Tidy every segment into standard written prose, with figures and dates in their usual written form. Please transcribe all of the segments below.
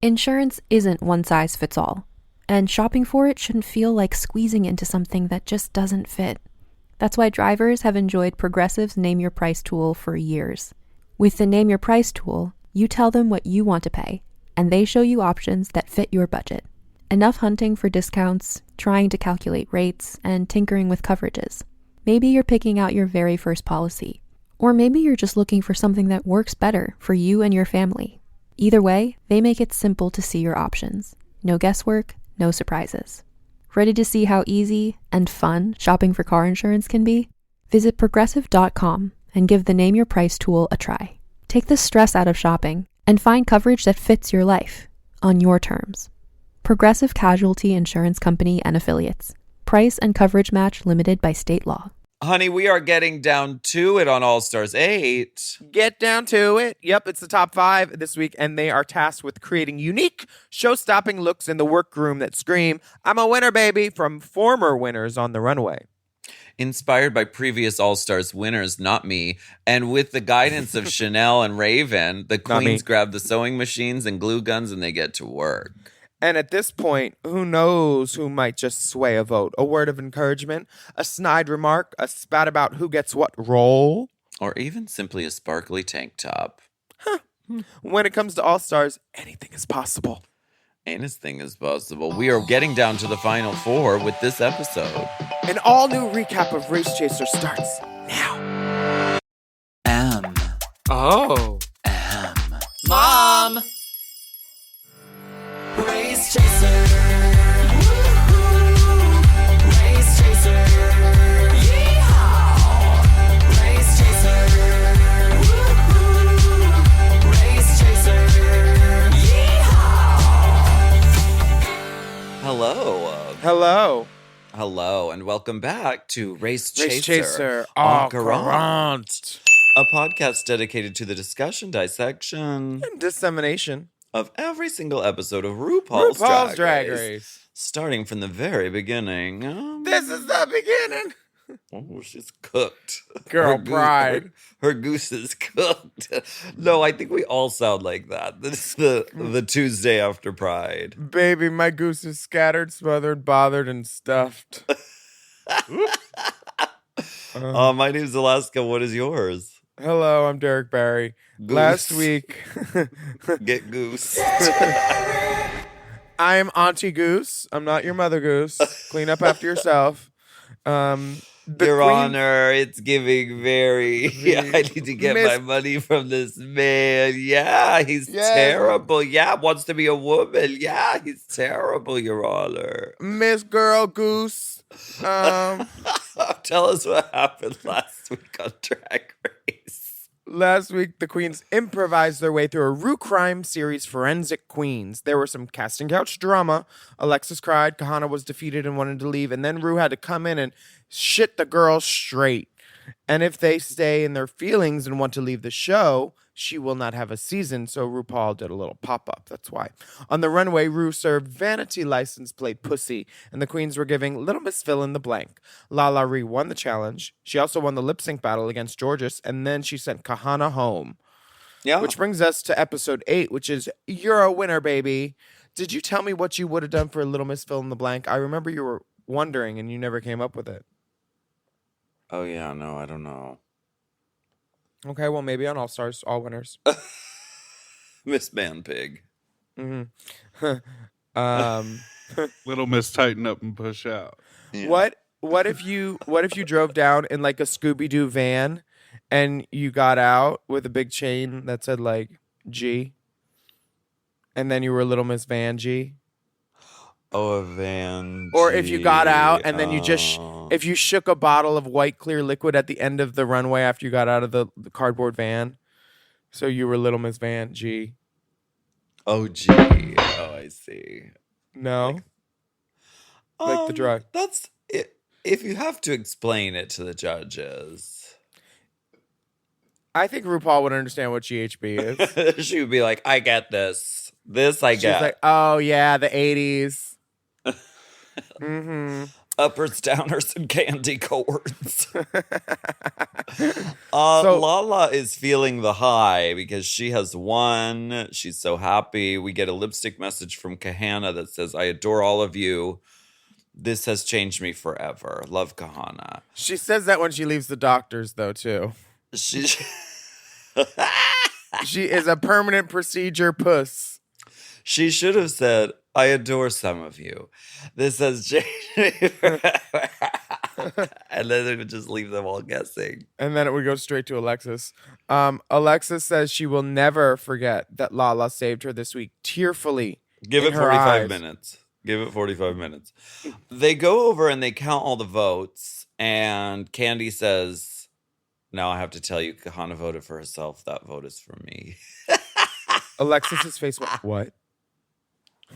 Insurance isn't one size fits all, and shopping for it shouldn't feel like squeezing into something that just doesn't fit. That's why drivers have enjoyed Progressive's Name Your Price tool for years. With the Name Your Price tool, you tell them what you want to pay, and they show you options that fit your budget. Enough hunting for discounts, trying to calculate rates, and tinkering with coverages. Maybe you're picking out your very first policy, or maybe you're just looking for something that works better for you and your family. Either way, they make it simple to see your options. No guesswork, no surprises. Ready to see how easy and fun shopping for car insurance can be? Visit Progressive.com and give the Name Your Price tool a try. Take the stress out of shopping and find coverage that fits your life, on your terms. Progressive Casualty Insurance Company and Affiliates. Price and coverage match limited by state law. Honey, we are getting down to it on All Stars 8. Get down to it. Yep, it's the top 5 this week, and they are tasked with creating unique, show-stopping looks in the workroom that scream, "I'm a winner, baby," from former winners on the runway. Inspired by previous All Stars winners, not me, and with the guidance of Chanel and Raven, the queens grab the sewing machines and glue guns and they get to work. And at this point, who knows who might just sway a vote? A word of encouragement, a snide remark, a spat about who gets what role? Or even simply a sparkly tank top. When it comes to All-Stars, anything is possible. Anything is possible. We are getting down to the final 4 with this episode. An all-new recap of Race Chaser starts now. M. Oh. M. Mom! Race Chaser. Woo-hoo. Race Chaser. Yeehaw. Race Chaser. Woo-hoo. Race Chaser. Yeehaw. Hello. Hello, and welcome back to Race Chaser en en Courant, a podcast dedicated to the discussion, dissection, and dissemination of every single episode of RuPaul's Drag Race. Starting from the very beginning. This is the beginning. Oh, she's cooked. Girl, pride. Her goose is cooked. No, I think we all sound like that. This is the Tuesday after Pride. Baby, my goose is scattered, smothered, bothered, and stuffed. My name's Alaska. What is yours? Hello, I'm Derek Barry. Goose. Last week... Get goose. I am Auntie Goose. I'm not your mother goose. Clean up after yourself. Your Honor, it's giving very... I need to get my money from this man. Yeah, he's terrible. Yeah, wants to be a woman. Yeah, he's terrible, Your Honor. Miss Girl Goose. Tell us what happened last week on Drag Race. Last week, the queens improvised their way through a Rue crime series, Forensic Queens. There were some casting couch drama. Alexis cried, Kahana was defeated and wanted to leave, and then Rue had to come in and shit the girls straight. And if they stay in their feelings and want to leave the show, she will not have a season, so RuPaul did a little pop-up, that's why. On the runway, Rue served vanity license plate pussy, and the queens were giving Little Miss Fill in the blank. Lala Ree won the challenge. She also won the lip-sync battle against Georges, and then she sent Kahana home. Yeah. Which brings us to episode 8, which is You're a Winner, Baby. Did you tell me what you would have done for Little Miss Fill in the blank? I remember you were wondering, and you never came up with it. Oh, yeah, no, I don't know. Okay, well, maybe on All Stars, all winners. Miss Man Pig. Mm-hmm. Little Miss Tighten Up and Push Out. Yeah. What if you drove down in like a Scooby-Doo van and you got out with a big chain that said like G, and then you were Little Miss Van G? Oh, a Van G. Or if you got out and then you just if you shook a bottle of white clear liquid at the end of the runway after you got out of the cardboard van, so you were Little Miss Van G. Oh, G. Oh, I see. No, like the drug. That's it. If you have to explain it to the judges, I think RuPaul would understand what GHB is. She would be like, "I get this. This I get." She's like, "Oh yeah, the '80s." Mm-hmm. Uppers, downers, and candy corns. Lala is feeling the high because she has won. She's so happy. We get a lipstick message from Kahana that says, I adore all of you. This has changed me forever. Love, Kahana. She says that when she leaves the doctors, though, too. She is a permanent procedure puss. She should have said, I adore some of you. This has changed me forever. And then it would just leave them all guessing. And then it would go straight to Alexis. Alexis says she will never forget that Lala saved her this week tearfully. Give it 45 minutes. Give it 45 minutes. They go over and they count all the votes. And Candy says, now I have to tell you, Kahana voted for herself. That vote is for me. Alexis's face went, what?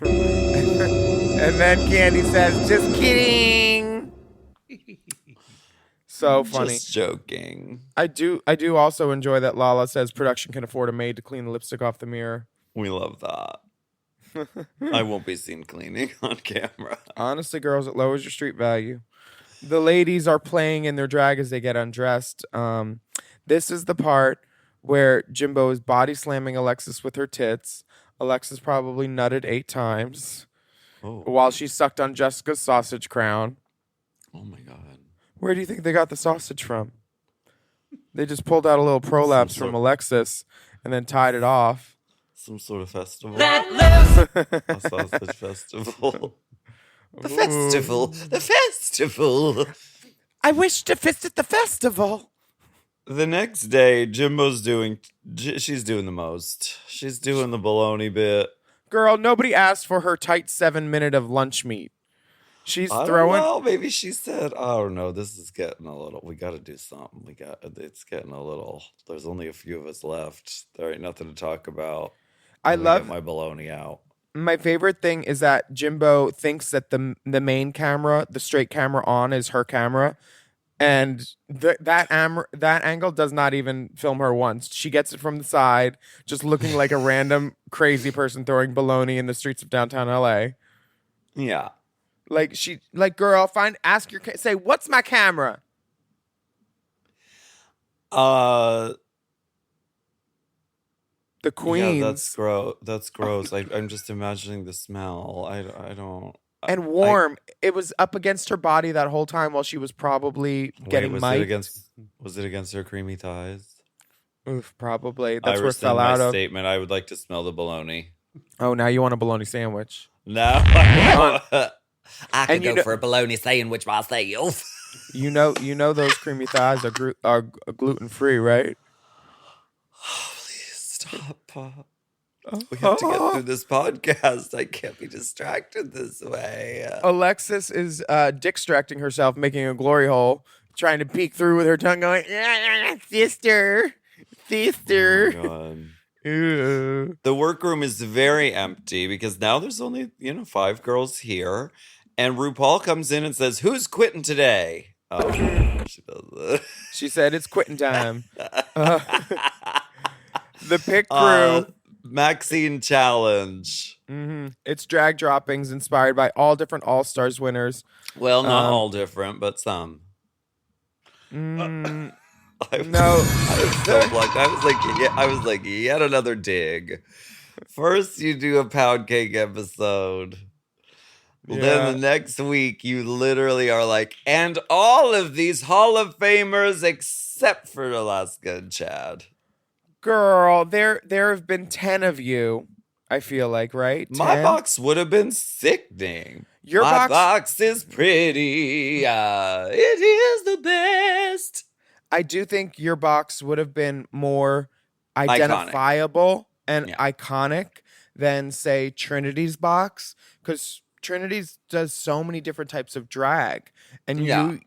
And then Candy says, just kidding. So funny. Just joking. I do also enjoy that Lala says production can afford a maid to clean the lipstick off the mirror. We love that. I won't be seen cleaning on camera. Honestly, girls, it lowers your street value. The ladies are playing in their drag as they get undressed. This is the part where Jimbo is body slamming Alexis with her tits. Alexis probably nutted 8 times while she sucked on Jessica's sausage crown. Oh, my God. Where do you think they got the sausage from? They just pulled out a little prolapse from Alexis and then tied it off. Some sort of festival. A sausage festival. The festival. The festival. I wish to visit the festival. The next day, she's doing the most. She's doing the baloney bit. Girl, nobody asked for her tight 7 minute of lunch meat. She's throwing. Well, maybe she said, I don't know. This is getting a little. We got to do something. It's getting a little. There's only a few of us left. There ain't nothing to talk about. I love get my baloney out. My favorite thing is that Jimbo thinks that the main camera, the straight camera on, is her camera, and that angle does not even film her once. She gets it from the side, just looking like a random crazy person throwing baloney in the streets of downtown LA. Yeah. Girl, say, what's my camera? The queens. Yeah, that's gross. I'm just imagining the smell. I don't. And warm. It was up against her body that whole time while she was probably getting mic'd. Was it against her creamy thighs? Oof, probably. That's I where it fell out of. Statement. I would like to smell the bologna. Oh, now you want a bologna sandwich? No. I could go for a bologna sandwich myself. You know those creamy thighs are gluten free, right? Oh, please stop. We have to get through this podcast. I can't be distracted this way. Alexis is distracting herself, making a glory hole, trying to peek through with her tongue, going, sister. Oh my God. The workroom is very empty because now there's only 5 girls here. And RuPaul comes in and says, who's quitting today? Oh, she does it. She said it's quitting time. The pick crew. Maxine Challenge. Mm-hmm. It's drag droppings inspired by all different All-Stars winners. Well, not all different, but some. No. I was so plucked. I was like, yet another dig. First, you do a pound cake episode. Yeah. Then the next week, you literally are like, and all of these Hall of Famers except for Alaska and Chad. Girl, there have been 10 of you, I feel like, right? 10? My box would have been sickening. My box is pretty. It is the best. I do think your box would have been more identifiable and iconic than, say, Trinity's box, because Trinity's does so many different types of drag, and I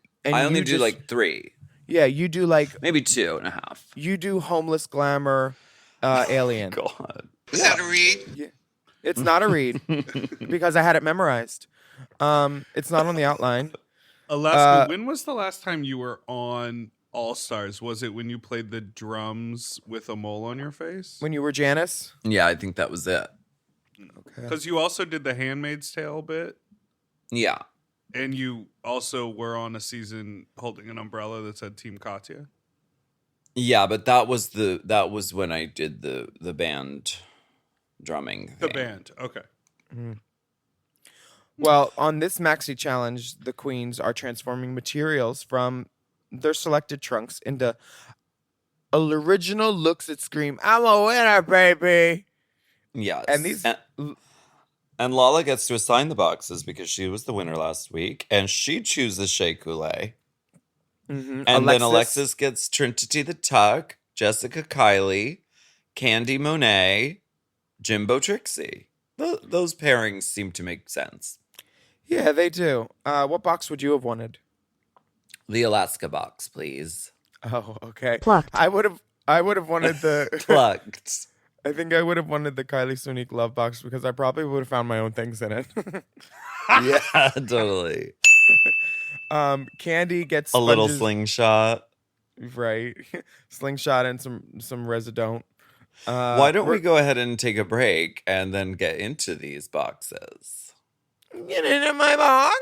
only do like 3. Yeah, you do like maybe 2.5. You do homeless glamour, alien. God, is that a read? Yeah. It's not a read because I had it memorized. It's not on the outline. Alaska, when was the last time you were on All Stars? Was it when you played the drums with a mole on your face? When you were Janice? Yeah, I think that was it. Okay. Because you also did the Handmaid's Tale bit. Yeah. And you also were on a season holding an umbrella that said Team Katya? Yeah, but that was when I did the band drumming thing. The band, okay. Mm-hmm. Well, on this maxi challenge, the queens are transforming materials from their selected trunks into original looks that scream, "I'm a winner, baby!" Yes. And these... And Lala gets to assign the boxes because she was the winner last week, and she chooses Shea Coulee. Mm-hmm. And then Alexis gets Trinity the Tuck, Jessica Kylie, Candy Monet, Jimbo Trixie. Those pairings seem to make sense. Yeah, they do. What box would you have wanted? The Alaska box, please. Oh, okay. Plucked. I would have wanted the Plucked. I think I would have wanted the Kylie Sonique Love box because I probably would have found my own things in it. Yeah, totally. Candy gets a little slingshot. Right. Slingshot and some Residont. Why don't we go ahead and take a break and then get into these boxes? Get into my box?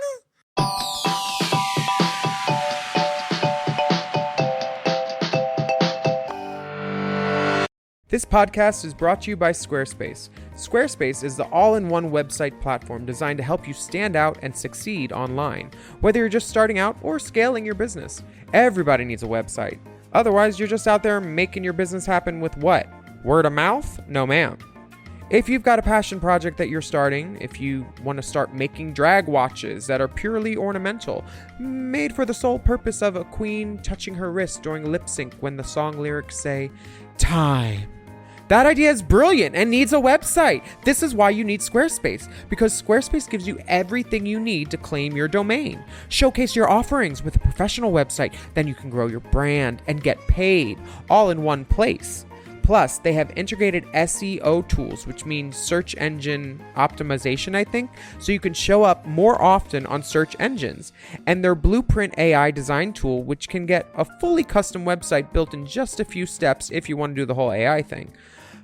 This podcast is brought to you by Squarespace. Squarespace is the all-in-one website platform designed to help you stand out and succeed online. Whether you're just starting out or scaling your business, everybody needs a website. Otherwise, you're just out there making your business happen with what? Word of mouth? No, ma'am. If you've got a passion project that you're starting, if you want to start making drag watches that are purely ornamental, made for the sole purpose of a queen touching her wrist during lip sync when the song lyrics say, "Time." That idea is brilliant and needs a website. This is why you need Squarespace, because Squarespace gives you everything you need to claim your domain. Showcase your offerings with a professional website, then you can grow your brand and get paid all in one place. Plus, they have integrated SEO tools, which means search engine optimization, I think, so you can show up more often on search engines. And their Blueprint AI design tool, which can get a fully custom website built in just a few steps if you want to do the whole AI thing.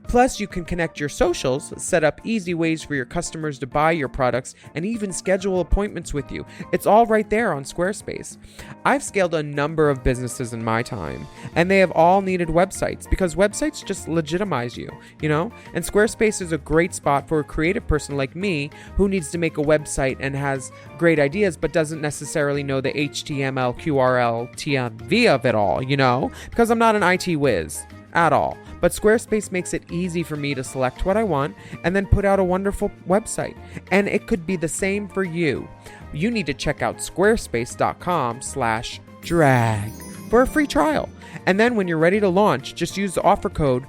Plus, you can connect your socials, set up easy ways for your customers to buy your products, and even schedule appointments with you. It's all right there on Squarespace. I've scaled a number of businesses in my time, and they have all needed websites because websites just legitimize you, you know? And Squarespace is a great spot for a creative person like me who needs to make a website and has great ideas but doesn't necessarily know the HTML, QRL, TMV of it all, you know? Because I'm not an IT whiz at all. But Squarespace makes it easy for me to select what I want and then put out a wonderful website. And it could be the same for you. You need to check out squarespace.com/drag for a free trial. And then when you're ready to launch, just use the offer code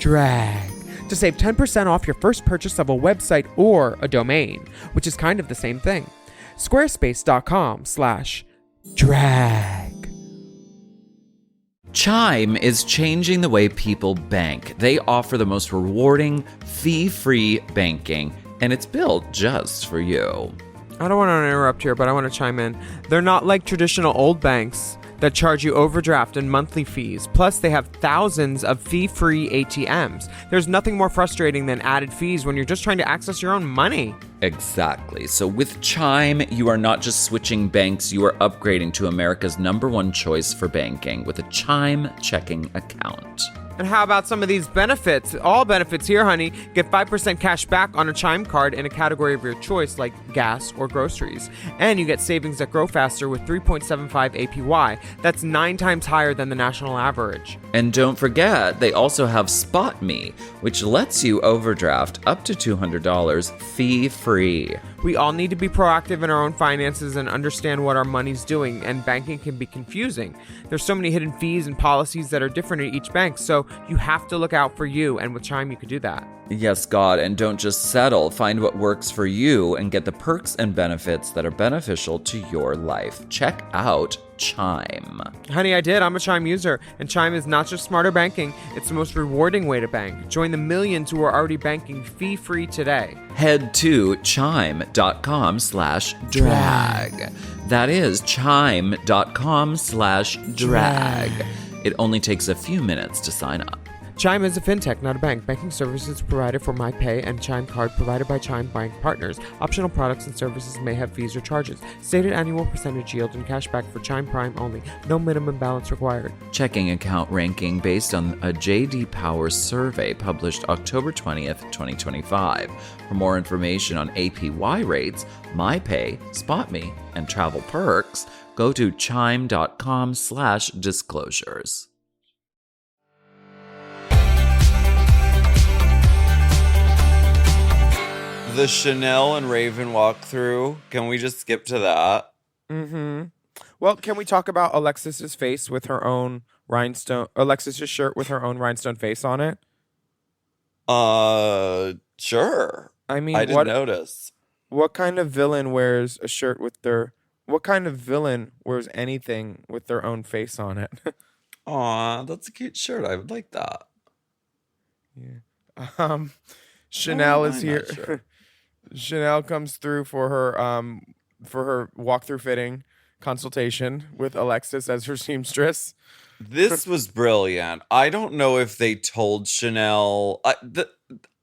DRAG to save 10% off your first purchase of a website or a domain, which is kind of the same thing. Squarespace.com/drag. Chime is changing the way people bank. They offer the most rewarding, fee-free banking, and it's built just for you. I don't want to interrupt here, but I want to chime in. They're not like traditional old banks that charge you overdraft and monthly fees. Plus, they have thousands of fee-free ATMs. There's nothing more frustrating than added fees when you're just trying to access your own money. Exactly. So with Chime, you are not just switching banks, you are upgrading to America's #1 choice for banking with a Chime checking account. And how about some of these benefits? All benefits here, honey. Get 5% cash back on a Chime card in a category of your choice, like gas or groceries. And you get savings that grow faster with 3.75 APY. That's 9 times higher than the national average. And don't forget, they also have Spot Me, which lets you overdraft up to $200 fee-free. We all need to be proactive in our own finances and understand what our money's doing, and banking can be confusing. There's so many hidden fees and policies that are different at each bank, so you have to look out for you, and with Chime you could do that. Yes, God, and don't just settle. Find what works for you and get the perks and benefits that are beneficial to your life. Check out Chime. Honey, I did. I'm a Chime user, and Chime is not just smarter banking, it's the most rewarding way to bank. Join the millions who are already banking fee-free today. Head to chime.com/drag. That is chime.com/drag. It only takes a few minutes to sign up. Chime is a fintech, not a bank. Banking services provided for MyPay and Chime Card provided by Chime Bank partners. Optional products and services may have fees or charges. Stated annual percentage yield and cashback for Chime Prime only. No minimum balance required. Checking account ranking based on a J.D. Power survey published October 20th, 2025. For more information on APY rates, MyPay, SpotMe, and travel perks, go to chime.com/disclosures. The Chanel and Raven walkthrough. Can we just skip to that? Mm-hmm. Well, can we talk about Alexis's face with her own rhinestone? Alexis's shirt with her own rhinestone face on it? Sure. I mean, I didn't notice. What kind of villain wears a shirt with their... What kind of villain wears anything with their own face on it? Aw, that's a cute shirt. I would like that. Yeah. Chanel is here. Sure. Chanel comes through for her walkthrough fitting consultation with Alexis as her seamstress. This was brilliant. I don't know if they told Chanel.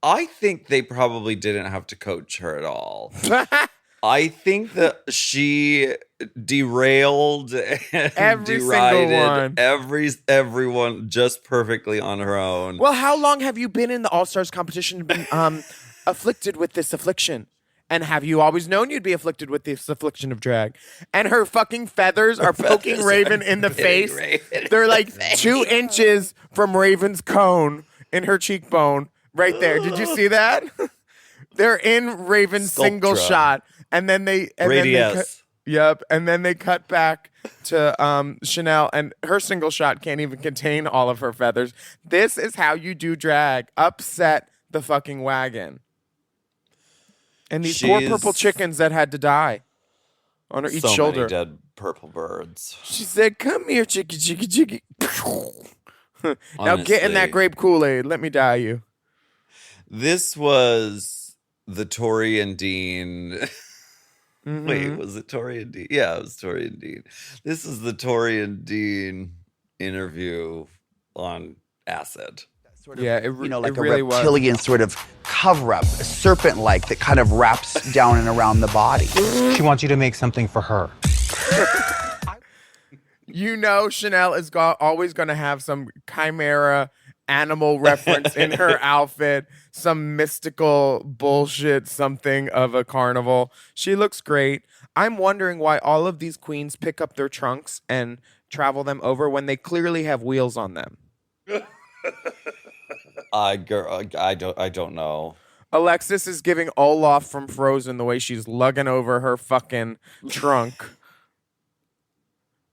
I think they probably didn't have to coach her at all. I think that she derailed and derided everyone just perfectly on her own. Well, how long have you been in the All-Stars competition and been afflicted with this affliction? And have you always known you'd be afflicted with this affliction of drag? And her fucking feathers are poking Raven in the face. They're like 2 inches from Raven's cone in her cheekbone right there. Did you see that? They're in Raven's single shot. And then they cut back to Chanel, and her single shot can't even contain all of her feathers. This is how you do drag. Upset the fucking wagon. And these poor purple chickens that had to die on her each shoulder. Many dead purple birds. She said, "Come here, chicky, chicky, chicky." Now get in that grape Kool-Aid. Let me die you. This was the Tori and Dean. Mm-hmm. Wait, was it Tori and Dean? Yeah, it was Tori and Dean. This is the Tori and Dean interview on acid. Sort of, like it really reptilian sort of cover-up, a serpent-like that kind of wraps down and around the body. She wants you to make something for her. Chanel is always going to have some chimera animal reference in her outfit, some mystical bullshit, something of a carnival. She looks great. I'm wondering why all of these queens pick up their trunks and travel them over when they clearly have wheels on them. I don't know. Alexis is giving Olaf from Frozen the way she's lugging over her fucking trunk.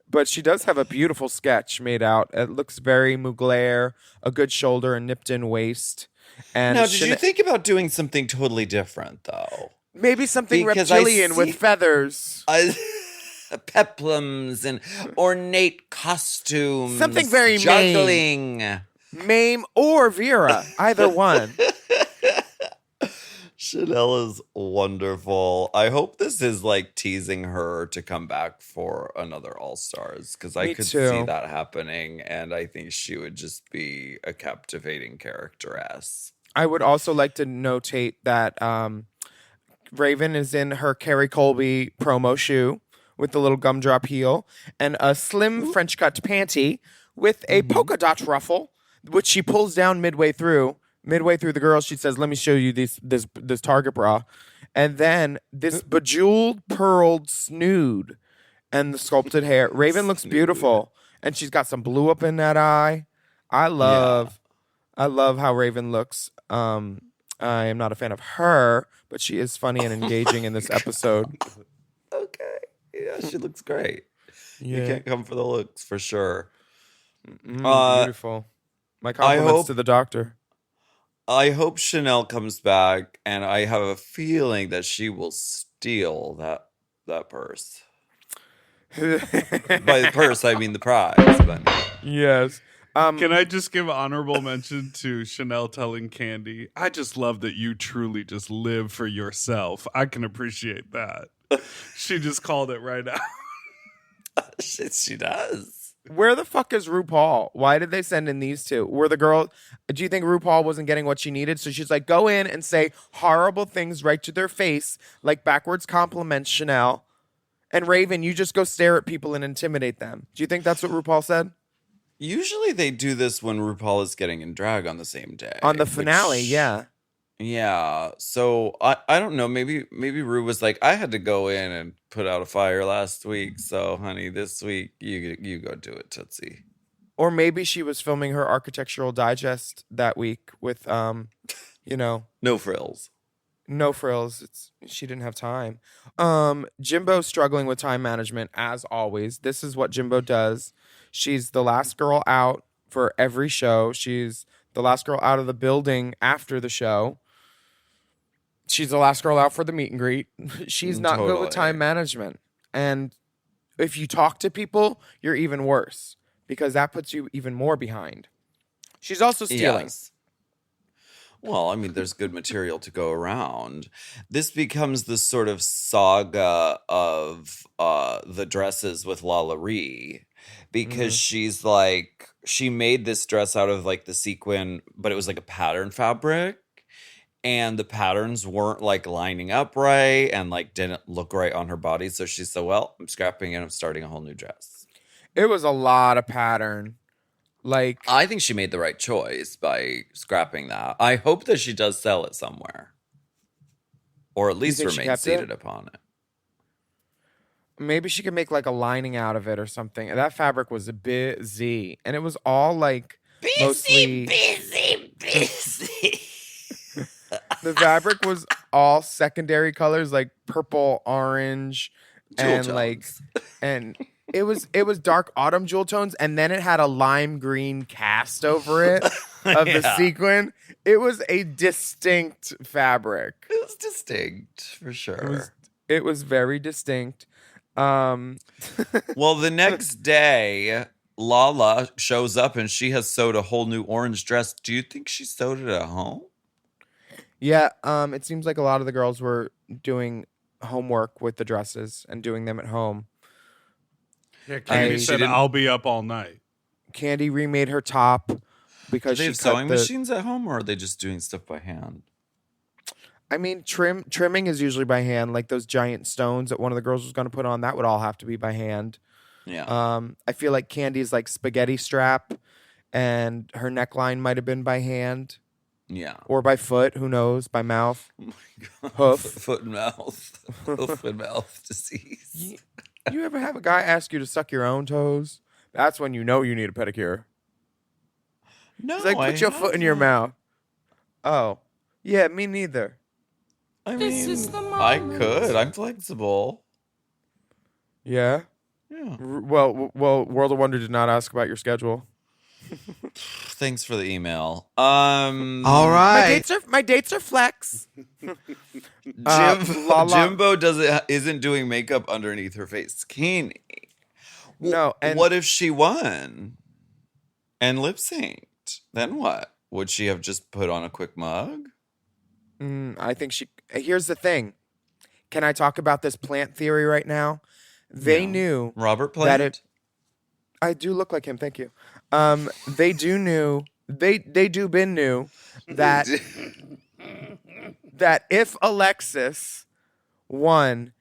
But she does have a beautiful sketch made out. It looks very Mugler, a good shoulder, a nipped-in waist. And now, did you think about doing something totally different, though? Maybe something reptilian with feathers. Peplums and ornate costumes. Something very juggling. Mame or Vera, either one. Chanel is wonderful. I hope this is like teasing her to come back for another All-Stars, because I could see that happening, and I think she would just be a captivating characteress. I would also like to notate that Raven is in her Carrie Colby promo shoe with the little gumdrop heel and a slim French cut panty with a polka dot ruffle, which she pulls down midway through. Midway through the girls, she says, "Let me show you this Target bra," and then this bejeweled, pearled snood and the sculpted hair. Raven looks beautiful, and she's got some blue up in that eye. I love how Raven looks. I am not a fan of her, but she is funny and engaging in this episode. Okay, yeah, she looks great. Yeah. You can't come for the looks for sure. Beautiful. My compliments to the doctor. I hope Chanel comes back, and I have a feeling that she will steal that purse. By the purse, I mean the prize. But... Yes. Can I just give honorable mention to Chanel telling Candy, "I just love that you truly just live for yourself. I can appreciate that." She just called it right out. She does. Where the fuck is RuPaul? Why did they send in these two? Do you think RuPaul wasn't getting what she needed? So she's like, go in and say horrible things right to their face, like backwards compliments, Chanel. And Raven, you just go stare at people and intimidate them. Do you think that's what RuPaul said? Usually they do this when RuPaul is getting in drag on the same day. On the finale, yeah. Yeah. So I don't know. Maybe Ru was like, I had to go in and put out a fire last week. So honey, this week you go do it, Tootsie. Or maybe she was filming her Architectural Digest that week with no frills. No frills. She didn't have time. Jimbo's struggling with time management as always. This is what Jimbo does. She's the last girl out for every show. She's the last girl out of the building after the show. She's the last girl out for the meet and greet. She's not good with time management. And if you talk to people, you're even worse because that puts you even more behind. She's also stealing. Yes. Well, I mean, there's good material to go around. This becomes the sort of saga of the dresses with Lala Ree, because she's like, she made this dress out of like the sequin, but it was like a pattern fabric, and the patterns weren't like lining up right and like didn't look right on her body. So she said, well, I'm scrapping it. I'm starting a whole new dress. It was a lot of pattern. Like, I think she made the right choice by scrapping that. I hope that she does sell it somewhere, or at least remain seated upon it. Maybe she could make like a lining out of it or something. That fabric was busy, and it was all like busy. The fabric was all secondary colors, like purple, orange, and tones. It was dark autumn jewel tones, and then it had a lime green cast over it of the sequin. It was a distinct fabric. It was distinct, for sure. It was very distinct. Well, the next day, Lala shows up, and she has sewed a whole new orange dress. Do you think she sewed it at home? Yeah, it seems like a lot of the girls were doing homework with the dresses and doing them at home. Yeah, Candy said, I'll be up all night. Candy remade her top because they have sewing machines at home, or are they just doing stuff by hand? I mean, trimming is usually by hand. Like those giant stones that one of the girls was going to put on, that would all have to be by hand. Yeah. I feel like Candy's like spaghetti strap, and her neckline might have been by hand. Yeah. Or by foot, who knows? By mouth. Oh my God. Hoof. Foot and mouth. Hoof and mouth disease. You ever have a guy ask you to suck your own toes? That's when you know you need a pedicure. No, he's like, put your foot in your mouth. Oh. Yeah, me neither. I mean, I could. I'm flexible. Yeah? Yeah. Well, World of Wonder did not ask about your schedule. Thanks for the email. All right. My dates are flex. Jimbo isn't doing makeup underneath her face. Keeney. No, and what if she won and lip synced? Then what? Would she have just put on a quick mug? I think she. Here's the thing. Can I talk about this plant theory right now? They knew Robert Plant. That I do look like him. Thank you. They do knew. They do been knew that that if Alexis won,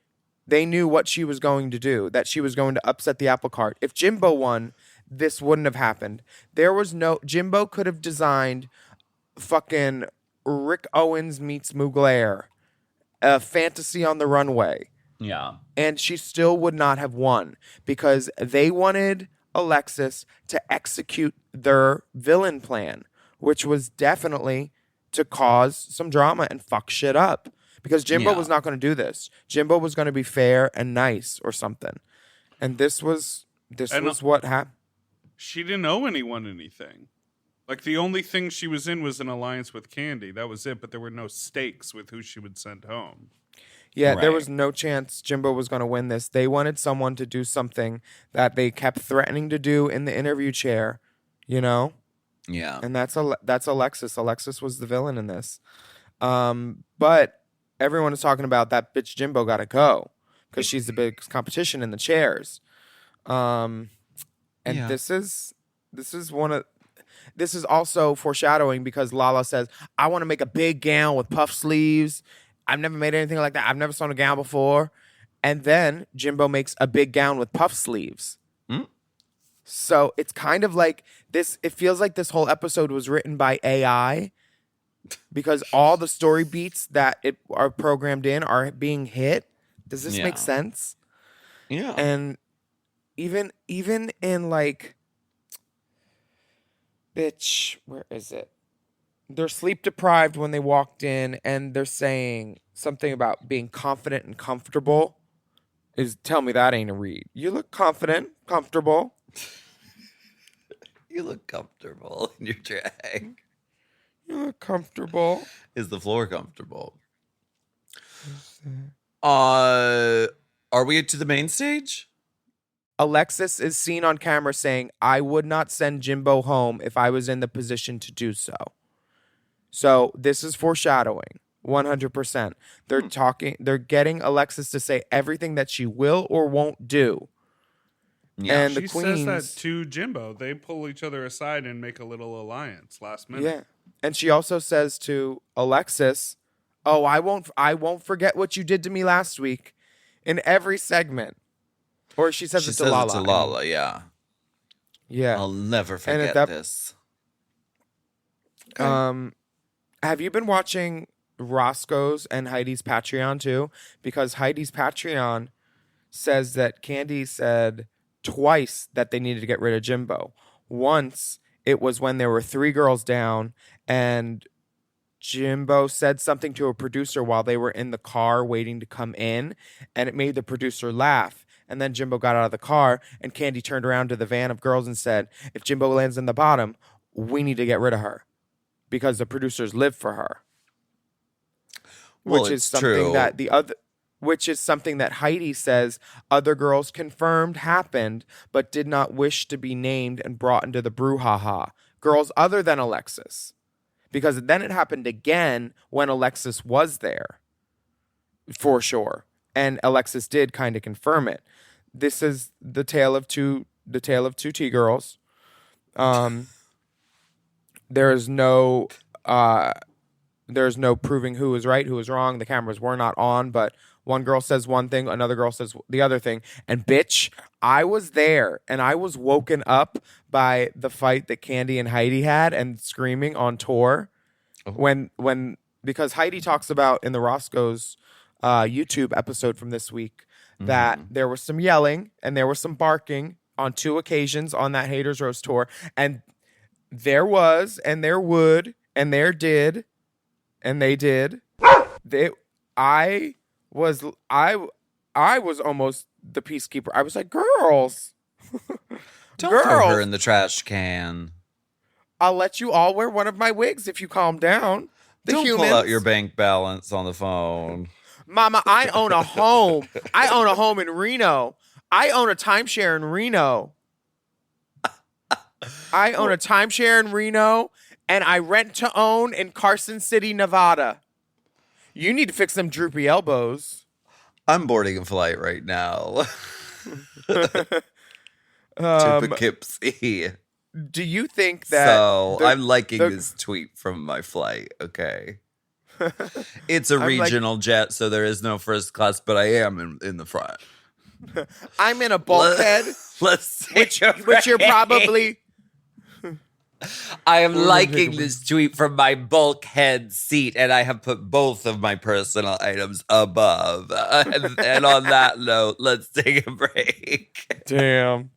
they knew what she was going to do. That she was going to upset the apple cart. If Jimbo won, this wouldn't have happened. Jimbo could have designed fucking Rick Owens meets Mugler, a fantasy on the runway. Yeah. And she still would not have won because they wanted Alexis to execute their villain plan, which was definitely to cause some drama and fuck shit up. Because Jimbo was not going to do this. Jimbo was going to be fair and nice or something. And this was what happened. She didn't owe anyone anything. Like, the only thing she was in was an alliance with Candy. That was it, but there were no stakes with who she would send home. Yeah, There was no chance Jimbo was going to win this. They wanted someone to do something that they kept threatening to do in the interview chair, you know? Yeah. And that's Alexis. Alexis was the villain in this. But everyone is talking about that bitch Jimbo got to go because she's the biggest competition in the chairs. And this is also foreshadowing because Lala says, I want to make a big gown with puff sleeves. I've never made anything like that. I've never sewn a gown before. And then Jimbo makes a big gown with puff sleeves. So it's kind of like this. It feels like this whole episode was written by AI because all the story beats that are programmed in are being hit. Does this make sense? Yeah. And even in like, bitch, where is it? They're sleep deprived when they walked in, and they're saying something about being confident and comfortable. Tell me that ain't a read. You look confident, comfortable. You look comfortable in your drag. You look comfortable. Is the floor comfortable? Are we to the main stage? Alexis is seen on camera saying, I would not send Jimbo home if I was in the position to do so. So this is foreshadowing, 100%. They're getting Alexis to say everything that she will or won't do. Yeah, and she the queens says that to Jimbo. They pull each other aside and make a little alliance last minute. Yeah. And she also says to Alexis, oh, I won't forget what you did to me last week in every segment. Or she says it to Lala. It to Lala, yeah. Yeah. I'll never forget this. Have you been watching Roscoe's and Heidi's Patreon too? Because Heidi's Patreon says that Candy said twice that they needed to get rid of Jimbo. Once, it was when there were 3 girls down and Jimbo said something to a producer while they were in the car waiting to come in, and it made the producer laugh. And then Jimbo got out of the car, and Candy turned around to the van of girls and said, if Jimbo lands in the bottom, we need to get rid of her because the producers live for her. Well, which is something true. Which is something that Heidi says other girls confirmed happened, but did not wish to be named and brought into the brouhaha. Girls other than Alexis. Because then it happened again when Alexis was there. For sure. And Alexis did kind of confirm it. This is the tale of two T-girls. There's no proving who was right, who was wrong. The cameras were not on, but one girl says one thing, another girl says the other thing. And bitch, I was there, and I was woken up by the fight that Candy and Heidi had and screaming on tour. When because Heidi talks about in the Roscoe's YouTube episode from this week that there was some yelling and there was some barking on 2 occasions on that Haters Roast tour. And there was, and there would, and there did, and they did. I was almost the peacekeeper. I was like, girls. Don't throw her in the trash can. I'll let you all wear one of my wigs if you calm down. Don't pull out your bank balance on the phone. Mama, I own a home. I own a home in Reno. I own a timeshare in Reno. I own a timeshare in Reno, and I rent to own in Carson City, Nevada. You need to fix them droopy elbows. I'm boarding a flight right now. To Poughkeepsie. Do you think that... So, I'm liking this tweet from my flight, okay? It's a regional jet, so there is no first class, but I am in the front. I'm in a bulkhead. Let's see. Which you're probably... I am liking this tweet from my bulkhead seat, and I have put both of my personal items above. And on that note, let's take a break. Damn.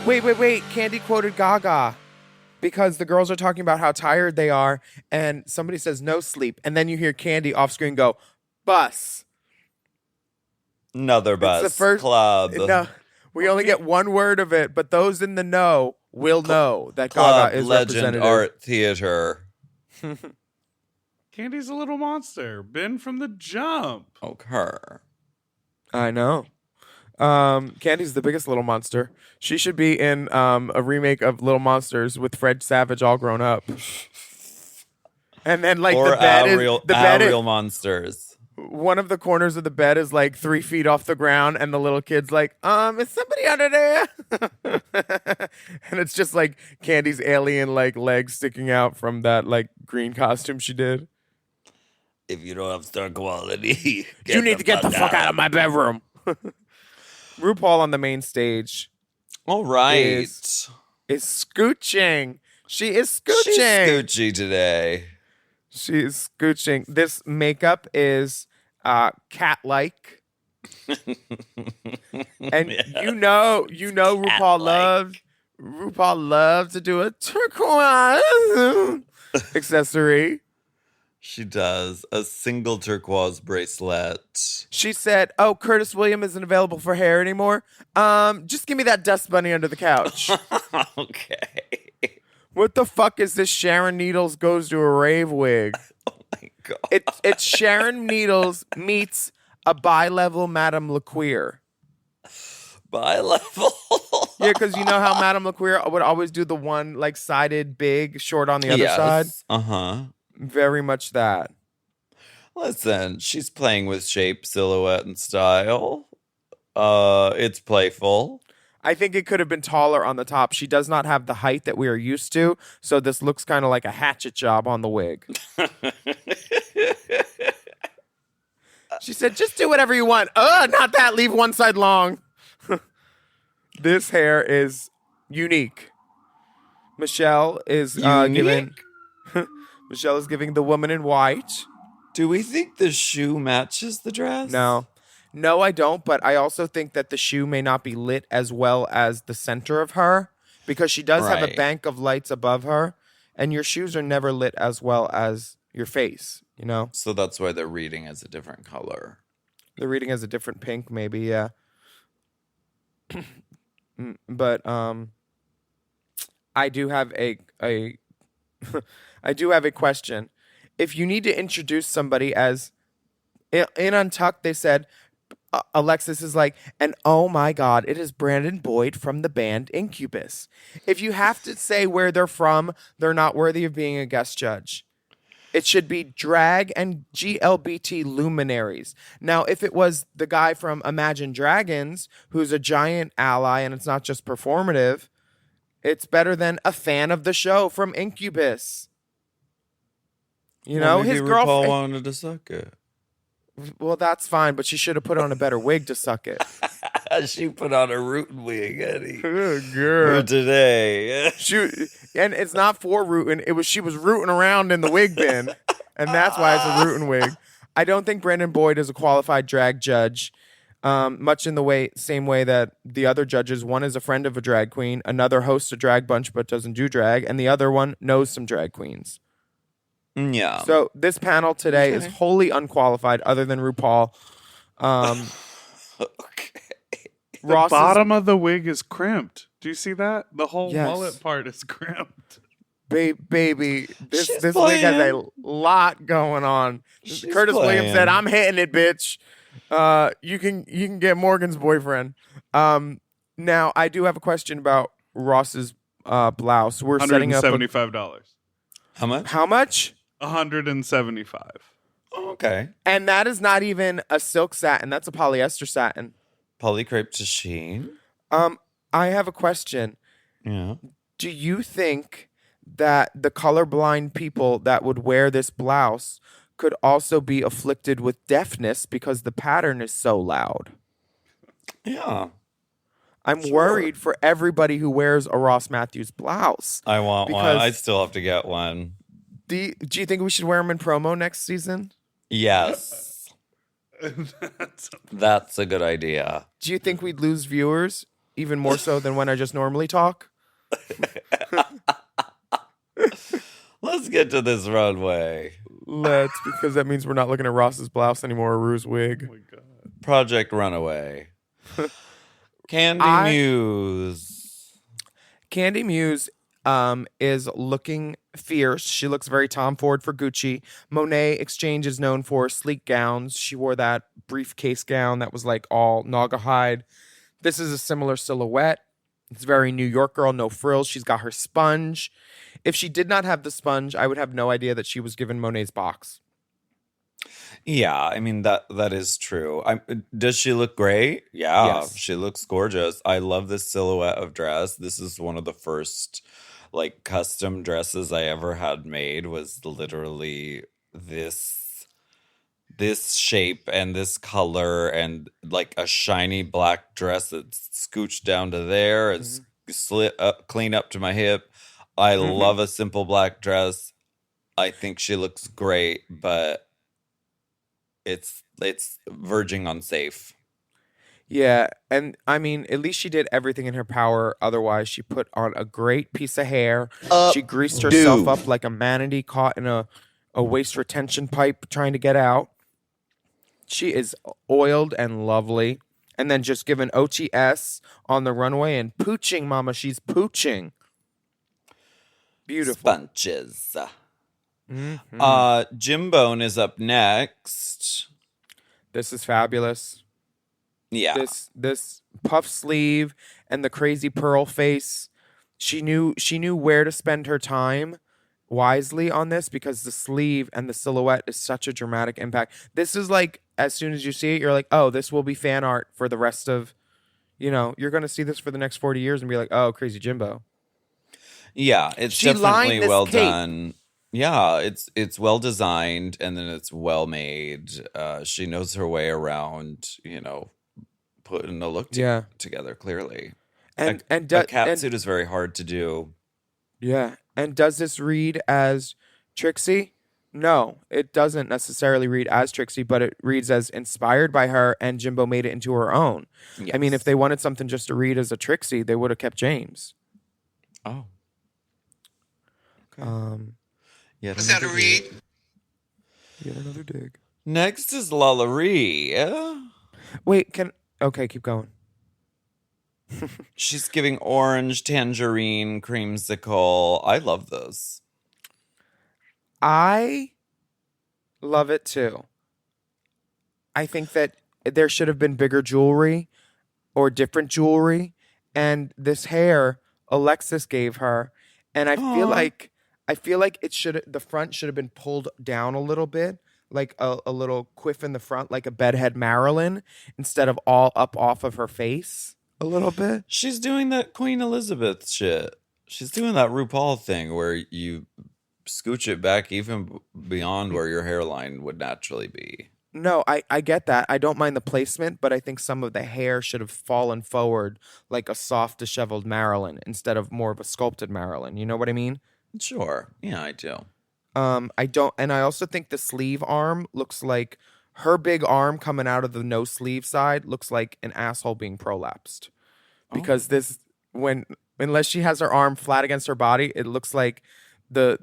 Wait. Candy quoted Gaga. Because the girls are talking about how tired they are, and somebody says no sleep, and then you hear Candy off screen go, bus. Another bus. It's the first club. No, we only get one word of it, but those in the know will know that Club, Gaga is Legend, representative. Art Theater. Candy's a little monster. Been from the jump. Okay. I know. Candy's the biggest little monster. She should be in a remake of Little Monsters with Fred Savage all grown up. And then like or the bed is real monsters. One of the corners of the bed is like 3 feet off the ground, and the little kid's like, is somebody under there? And it's just like Candy's alien like legs sticking out from that like green costume she did. If you don't have star quality, you need to get the fuck out of my bedroom. RuPaul on the main stage. All right. Is scooching. She is scooching. She's scoochy today. She is scooching. This makeup is cat-like. And you know RuPaul loves to do a turquoise accessory. She does. A single turquoise bracelet. She said, "Oh, Curtis William isn't available for hair anymore. Just give me that dust bunny under the couch." Okay. What the fuck is this Sharon Needles goes to a rave wig? Oh my god. It's Sharon Needles meets a bi-level Madame LaQueer. Bi-level? Yeah, because you know how Madame LaQueer would always do the one like sided big short on the other side? Uh-huh. Very much that. Listen, she's playing with shape, silhouette, and style. It's playful. I think it could have been taller on the top. She does not have the height that we are used to, so this looks kind of like a hatchet job on the wig. She said, "Just do whatever you want." Not that. Leave one side long. This hair is unique. Michelle is giving Michelle is giving the woman in white. Do we think the shoe matches the dress? No, I don't, but I also think that the shoe may not be lit as well as the center of her, because she does have a bank of lights above her, and your shoes are never lit as well as your face, you know? So that's why they're reading as a different color. They're reading as a different pink, maybe, yeah. But I do have a I do have a question. If you need to introduce somebody as in Untucked, they said Alexis is like, and oh my God, it is Brandon Boyd from the band Incubus. If you have to say where they're from, they're not worthy of being a guest judge. It should be drag and GLBT luminaries. Now, if it was the guy from Imagine Dragons, who's a giant ally and it's not just performative, it's better than a fan of the show from Incubus. You know, maybe his RuPaul girlfriend wanted to suck it. Well, that's fine, but she should have put on a better wig to suck it. She put on a rootin' wig, Eddie. Good girl. For today. And it's not for rootin'. She was rooting around in the wig bin, and that's why it's a rootin' wig. I don't think Brandon Boyd is a qualified drag judge, much in the same way that the other judges. One is a friend of a drag queen, another hosts a drag bunch but doesn't do drag, and the other one knows some drag queens. Yeah. So this panel today is wholly unqualified, other than RuPaul. Okay. The bottom of the wig is crimped. Do you see that? The whole mullet part is crimped. Baby, this wig has a lot going on. Curtis Williams said, "I'm hitting it, bitch. You can get Morgan's boyfriend." Now I do have a question about Ross's blouse. We're setting up $175. How much? How much? $175. Oh, okay. And that is not even a silk satin. That's a polyester satin. Polycrepe to sheen. I have a question. Yeah. Do you think that the colorblind people that would wear this blouse could also be afflicted with deafness because the pattern is so loud? Yeah. I'm worried for everybody who wears a Ross Matthews blouse. I want one. I still have to get one. Do you think we should wear them in promo next season? Yes. That's a good idea. Do you think we'd lose viewers even more so than when I just normally talk? Let's get to this runway. Because that means we're not looking at Ross's blouse anymore or Rue's wig. Oh my God. Project Runaway. Candy Muse. Candy Muse is looking fierce. She looks very Tom Ford for Gucci. Monet Exchange is known for sleek gowns. She wore that briefcase gown that was like all Naugahyde. This is a similar silhouette. It's very New York girl, no frills. She's got her sponge. If she did not have the sponge, I would have no idea that she was given Monet's box. Yeah, I mean that is true. Does she look great? Yeah, Yes. She looks gorgeous. I love this silhouette of dress. This is one of the first like custom dresses I ever had made. Was literally this shape and this color and like a shiny black dress that's scooched down to there and slit up clean up to my hip. I love a simple black dress. I think she looks great, but it's verging on safe. Yeah, and I mean, at least she did everything in her power. Otherwise, she put on a great piece of hair. She greased herself up like a manatee caught in a waist retention pipe trying to get out. She is oiled and lovely. And then just given OTS on the runway and pooching, mama. She's pooching. Beautiful. Sponges. Jimbone is up next. This is fabulous. Yeah. This puff sleeve and the crazy pearl face. She knew where to spend her time wisely on this because the sleeve and the silhouette is such a dramatic impact. This is like, as soon as you see it, you're like, oh, this will be fan art for the rest of, you're going to see this for the next 40 years and be like, oh, crazy Jimbo. Yeah, it's definitely well done. Yeah, it's well designed and then it's well made. She knows her way around, putting a look together clearly. And a catsuit is very hard to do. Yeah. And does this read as Trixie? No, it doesn't necessarily read as Trixie, but it reads as inspired by her, and Jimbo made it into her own. Yes. I mean, if they wanted something just to read as a Trixie, they would have kept James. Oh. Okay. Was that a read? Yet another dig. Next is Lalaurie. Wait, okay, keep going. She's giving orange, tangerine, creamsicle. I love those. I love it too. I think that there should have been bigger jewelry or different jewelry. And this hair Alexis gave her. And I feel like the front should have been pulled down a little bit, like a little quiff in the front, like a bedhead Marilyn, instead of all up off of her face a little bit. She's doing that Queen Elizabeth shit. She's doing that RuPaul thing where you scooch it back even beyond where your hairline would naturally be. No, I get that. I don't mind the placement, but I think some of the hair should have fallen forward like a soft, disheveled Marilyn instead of more of a sculpted Marilyn. You know what I mean? Sure. Yeah, I do. I also think the sleeve arm looks like her big arm coming out of the no sleeve side looks like an asshole being prolapsed. Because unless she has her arm flat against her body, it looks like the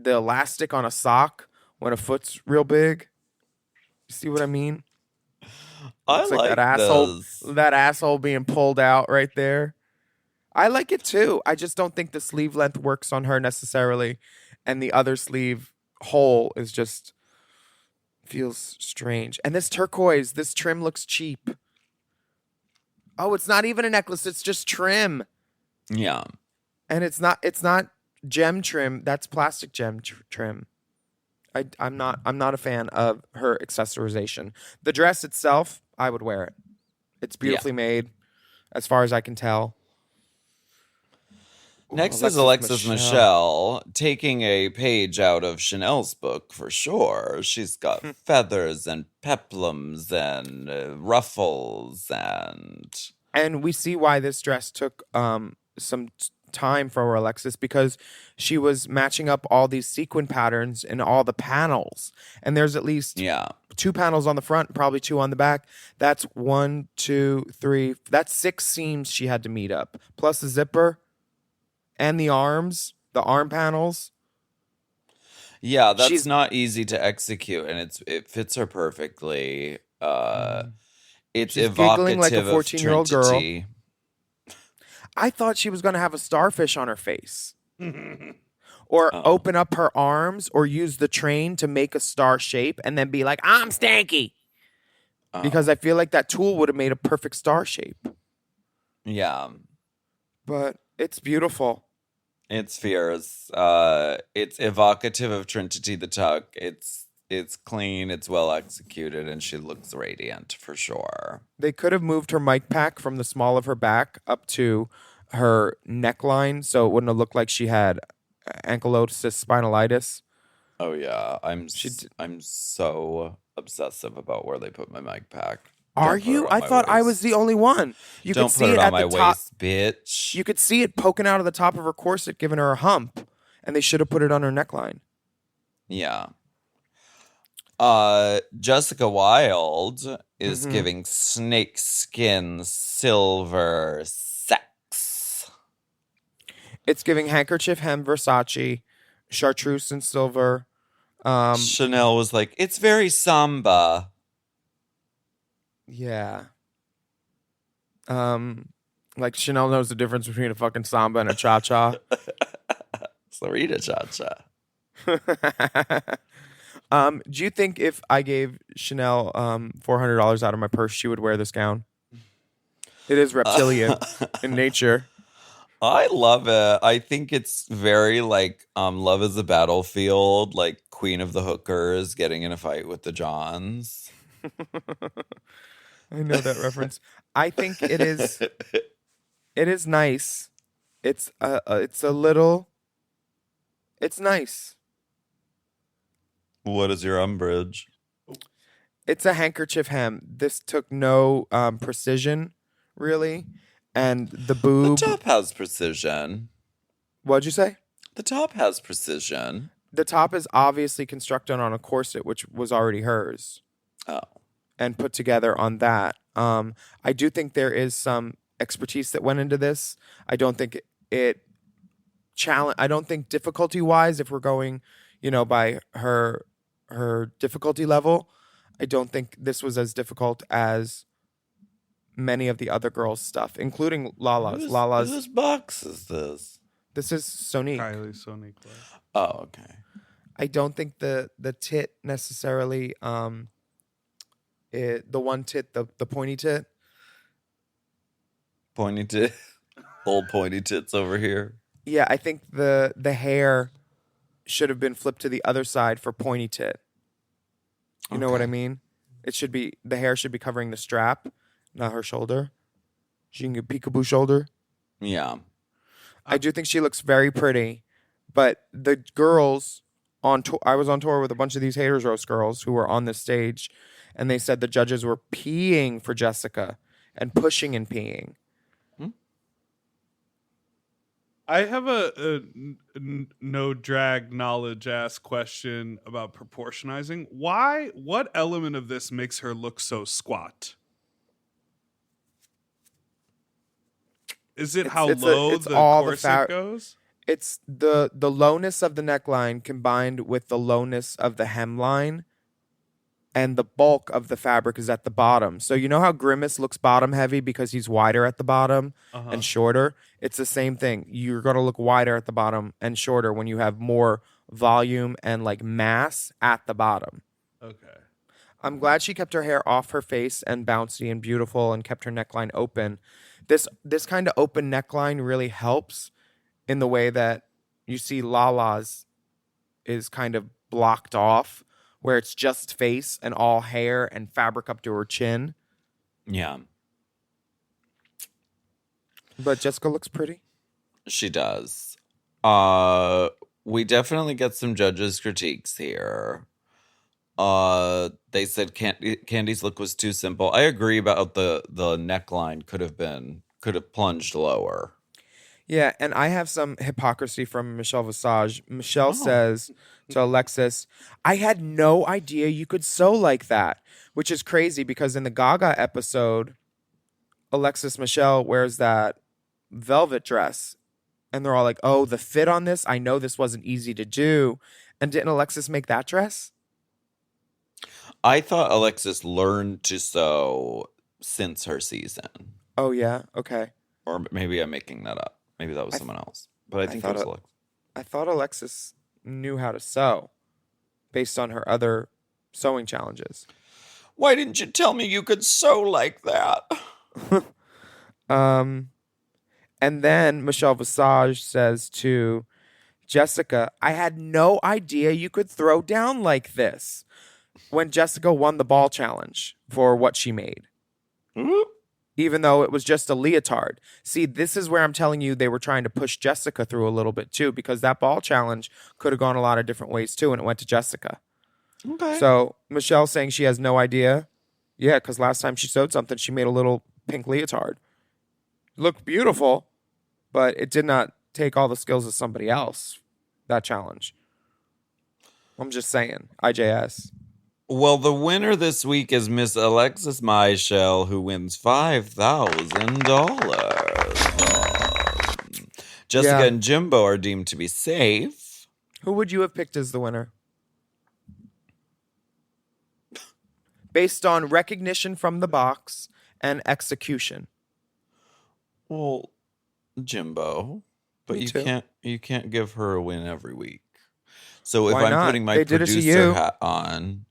elastic on a sock when a foot's real big. You see what I mean? I like that asshole being pulled out right there. I like it too. I just don't think the sleeve length works on her necessarily, and the other sleeve hole is just feels strange. And this turquoise, this trim looks cheap. Oh, it's not even a necklace, it's just trim. Yeah. And it's not gem trim, that's plastic gem trim. I'm not a fan of her accessorization. The dress itself, I would wear it. It's beautifully made, as far as I can tell. Next is Alexis Michelle, taking a page out of Chanel's book for sure. She's got feathers and peplums and ruffles and we see why this dress took some time for Alexis, because she was matching up all these sequin patterns in all the panels, and there's at least 2 panels on the front, probably 2 on the back. That's 1, 2, 3. That's 6 seams she had to meet up, plus the zipper. And the arms, the arm panels. Yeah, that's not easy to execute, and it fits her perfectly. It's she's evocative like a 14-year-old girl. I thought she was going to have a starfish on her face. Or open up her arms or use the train to make a star shape and then be like, I'm stanky. Because I feel like that tool would have made a perfect star shape. Yeah. But it's beautiful. It's fierce. It's evocative of Trinity the Tuck. It's clean, it's well executed, and she looks radiant for sure. They could have moved her mic pack from the small of her back up to her neckline so it wouldn't have looked like she had ankylosing spondylitis. Oh yeah, I'm so obsessive about where they put my mic pack. Are you? I thought I was the only one. You Don't could see put it at on my the top, waist, bitch. You could see it poking out of the top of her corset, giving her a hump, and they should have put it on her neckline. Yeah. Jessica Wilde is giving snakeskin silver sex. It's giving handkerchief hem Versace, chartreuse and silver. Chanel was like, it's very samba. Yeah. Like Chanel knows the difference between a fucking samba and a cha-cha. Sarita cha-cha. Do you think if I gave Chanel $400 out of my purse, she would wear this gown? It is reptilian in nature. I love it. I think it's very like Love is a Battlefield, like Queen of the Hookers getting in a fight with the Johns. I know that reference. I think it is. It is nice. It's a little. It's nice. What is your umbrage? It's a handkerchief hem. This took no precision, really, and the boob. The top has precision. What'd you say? The top has precision. The top is obviously constructed on a corset, which was already hers. Oh. And put together on that. I do think there is some expertise that went into this. I don't think I don't think difficulty wise, if we're going, by her difficulty level, I don't think this was as difficult as many of the other girls' stuff, including Lala's. Whose box is this? This is Sonique. Kylie Sonique. Oh, okay. I don't think the tit necessarily. The one tit, the pointy tit. Pointy tit. Old pointy tits over here. Yeah, I think the hair should have been flipped to the other side for pointy tit. You know what I mean? The hair should be covering the strap, not her shoulder. She can get peekaboo shoulder. Yeah. I do think she looks very pretty, but the girls on tour, I was on tour with a bunch of these Haters Roast girls who were on this stage, and they said the judges were peeing for Jessica and pushing and peeing. I have a no drag knowledge ass question about proportionizing. Why? What element of this makes her look so squat? Is it how low the corset goes? It's the lowness of the neckline combined with the lowness of the hemline, and the bulk of the fabric is at the bottom. So you know how Grimace looks bottom heavy because he's wider at the bottom and shorter? It's the same thing. You're going to look wider at the bottom and shorter when you have more volume and like mass at the bottom. Okay. I'm glad she kept her hair off her face and bouncy and beautiful and kept her neckline open. This kind of open neckline really helps in the way that you see Lala's is kind of blocked off, where it's just face and all hair and fabric up to her chin. Yeah. But Jessica looks pretty. She does. We definitely get some judges' critiques here. They said Candy's look was too simple. I agree about the neckline could have plunged lower. Yeah, and I have some hypocrisy from Michelle Visage. Michelle says to Alexis, I had no idea you could sew like that, which is crazy because in the Gaga episode, Alexis Michelle wears that velvet dress, and they're all like, oh, the fit on this, I know this wasn't easy to do. And didn't Alexis make that dress? I thought Alexis learned to sew since her season. Oh, yeah? Okay. Or maybe I'm making that up. Maybe that was someone else. But I think it was Alexis. I thought Alexis knew how to sew based on her other sewing challenges. Why didn't you tell me you could sew like that? And then Michelle Visage says to Jessica, I had no idea you could throw down like this, when Jessica won the ball challenge for what she made. Even though it was just a leotard. See, this is where I'm telling you they were trying to push Jessica through a little bit too, because that ball challenge could have gone a lot of different ways too, and it went to Jessica. Okay. So Michelle saying she has no idea. Yeah, because last time she sewed something, she made a little pink leotard. Looked beautiful, but it did not take all the skills of somebody else, that challenge. I'm just saying, IJS. Well, the winner this week is Miss Alexis Michelle, who wins $5,000. Jessica and Jimbo are deemed to be safe. Who would you have picked as the winner? Based on recognition from the box and execution. Well, Jimbo, but you can't give her a win every week. So if Why I'm not? putting my They did it to producer you. hat on,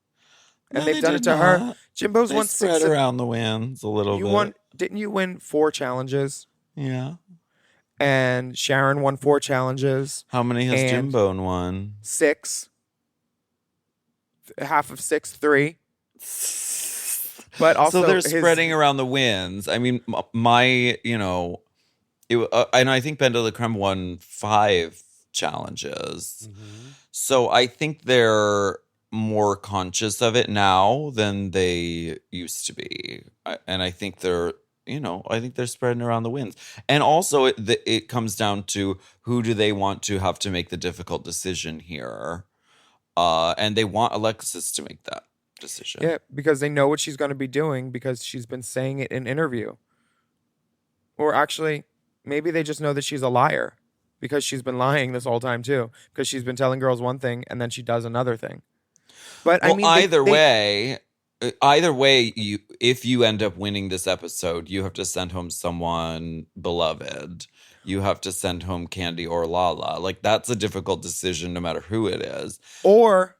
And no, they've done it did to her. not. Jimbo's They won spread 6. around the wins a little bit. Didn't you win 4 challenges? Yeah. And Sharon won 4 challenges. How many has And Jimbo won? 6. Half of 6, 3. But also, so they're spreading around the wins. I mean, and I think Ben de la Creme won 5 challenges. Mm-hmm. So I think they're more conscious of it now than they used to be. And I think they're spreading around the wins. And also it comes down to who do they want to have to make the difficult decision here. And they want Alexis to make that decision. Yeah, because they know what she's going to be doing because she's been saying it in interview. Or actually, maybe they just know that she's a liar because she's been lying this whole time too, because she's been telling girls one thing and then she does another thing. But well, I mean, either way, if you end up winning this episode, you have to send home someone beloved. You have to send home Candy or Lala. Like, that's a difficult decision no matter who it is. Or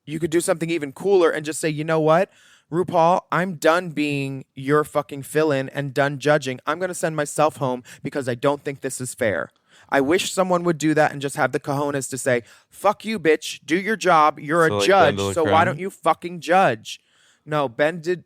you could do something even cooler and just say, you know what, RuPaul, I'm done being your fucking fill-in and done judging. I'm going to send myself home because I don't think this is fair. I wish someone would do that and just have the cojones to say, fuck you, bitch. Do your job. You're a judge, so why don't you fucking judge? No, Ben did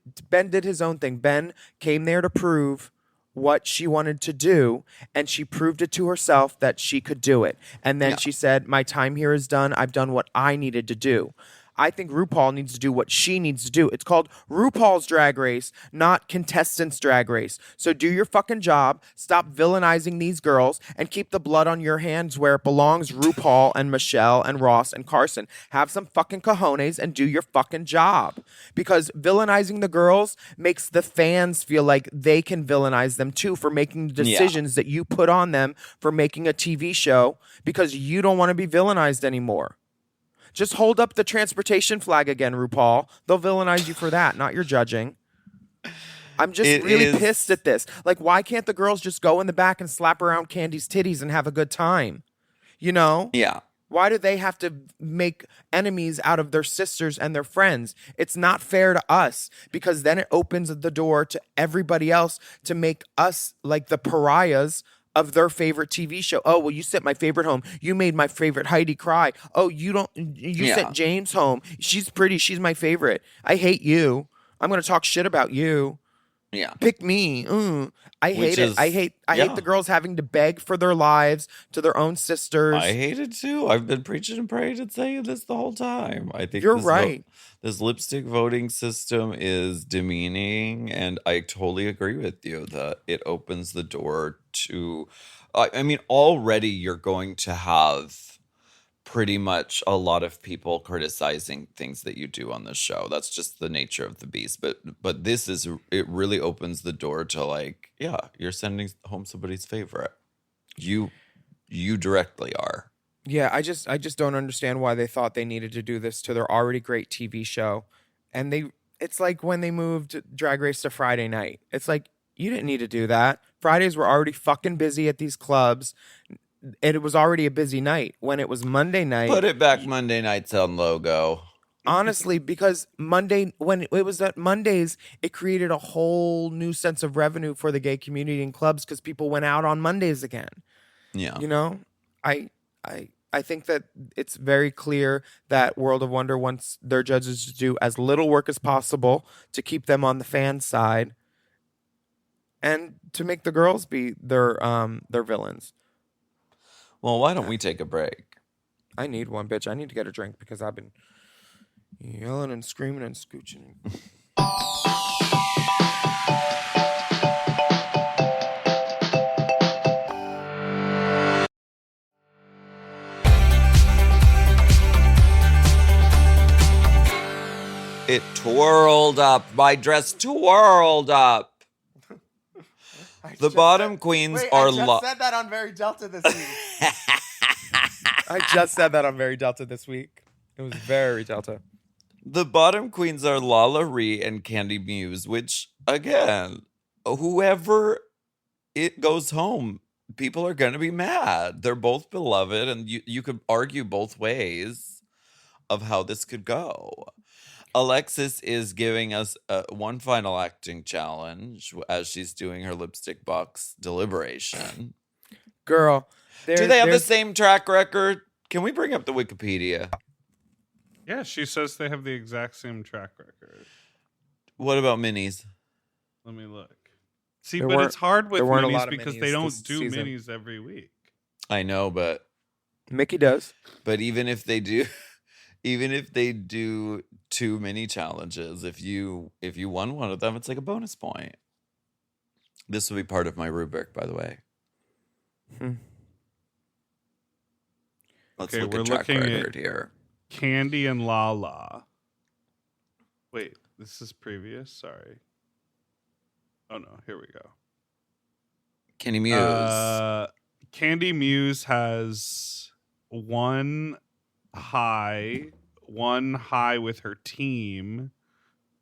his own thing. Ben came there to prove what she wanted to do, and she proved it to herself that she could do it. And then she said, my time here is done. I've done what I needed to do. I think RuPaul needs to do what she needs to do. It's called RuPaul's Drag Race, not Contestants' Drag Race. So do your fucking job, stop villainizing these girls, and keep the blood on your hands where it belongs, RuPaul and Michelle and Ross and Carson. Have some fucking cojones and do your fucking job. Because villainizing the girls makes the fans feel like they can villainize them too for making the decisions that you put on them for making a TV show because you don't want to be villainized anymore. Just hold up the transportation flag again, RuPaul. They'll villainize you for that, not your judging. I'm just really pissed at this. Like, why can't the girls just go in the back and slap around Candy's titties and have a good time? You know? Yeah. Why do they have to make enemies out of their sisters and their friends? It's not fair to us because then it opens the door to everybody else to make us like the pariahs of their favorite TV show. Oh, well, you sent my favorite home. You made my favorite Heidi cry. Oh, you sent James home. She's pretty. She's my favorite. I hate you. I'm going to talk shit about you. Yeah. Pick me. I hate it. I hate the girls having to beg for their lives to their own sisters. I hate it too. I've been preaching and praying and saying this the whole time. I think you're right. This lipstick voting system is demeaning, and I totally agree with you that it opens the door to, I mean, already you're going to have pretty much a lot of people criticizing things that you do on the show. That's just the nature of the beast. But it really opens the door to like, yeah, you're sending home somebody's favorite. You directly are. Yeah, I just don't understand why they thought they needed to do this to their already great TV show. And it's like when they moved Drag Race to Friday night. It's like, you didn't need to do that. Fridays were already fucking busy at these clubs. it was already a busy night. When it was Monday night, put it back Monday nights on logo. Honestly, because when it was at Mondays, it created a whole new sense of revenue for the gay community and clubs because people went out on Mondays again. Yeah. You know, I think that it's very clear that World of Wonder wants their judges to do as little work as possible to keep them on the fan side and to make the girls be their villains. Well, why don't we take a break? I need one, bitch. I need to get a drink because I've been yelling and screaming and scooching. It twirled up. My dress twirled up. The bottom queens are I just said that on Very Delta this week. I just said that on Very Delta this week. It was very Delta. The bottom queens are Lala Ree and Candy Muse, which, again, whoever it goes home, people are going to be mad. They're both beloved, and you could argue both ways of how this could go. Alexis is giving us one final acting challenge as she's doing her lipstick box deliberation. Girl, do they have the same track record? Can we bring up the Wikipedia? Yeah, she says they have the exact same track record. What about minis? Let me look. See, but it's hard with minis because they don't do season. minis every week. I know, but Mickey does. But even if they do two mini challenges, if you won one of them, it's like a bonus point. This will be part of my rubric, by the way. Let's look at track record here. Candy and Lala. Wait, this is previous? Sorry. Oh no, here we go. Candy Muse. Candy Muse has one high with her team,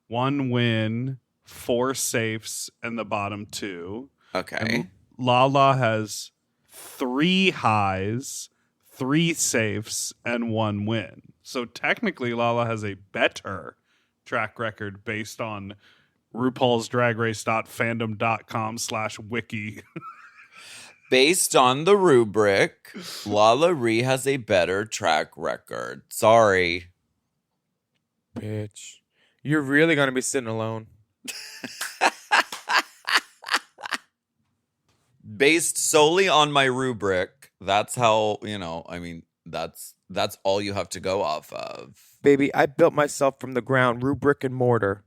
one win, 4 safes, and the bottom 2. Okay. And Lala has 3 highs, 3 safes, and 1 win. So technically, Lala has a better track record based on RuPaul's Drag Race.fandom.com/wiki. Based on the rubric, Lala Ree has a better track record. Sorry. Bitch. You're really going to be sitting alone. Based solely on my rubric, that's how, that's all you have to go off of. Baby, I built myself from the ground, rubric and mortar.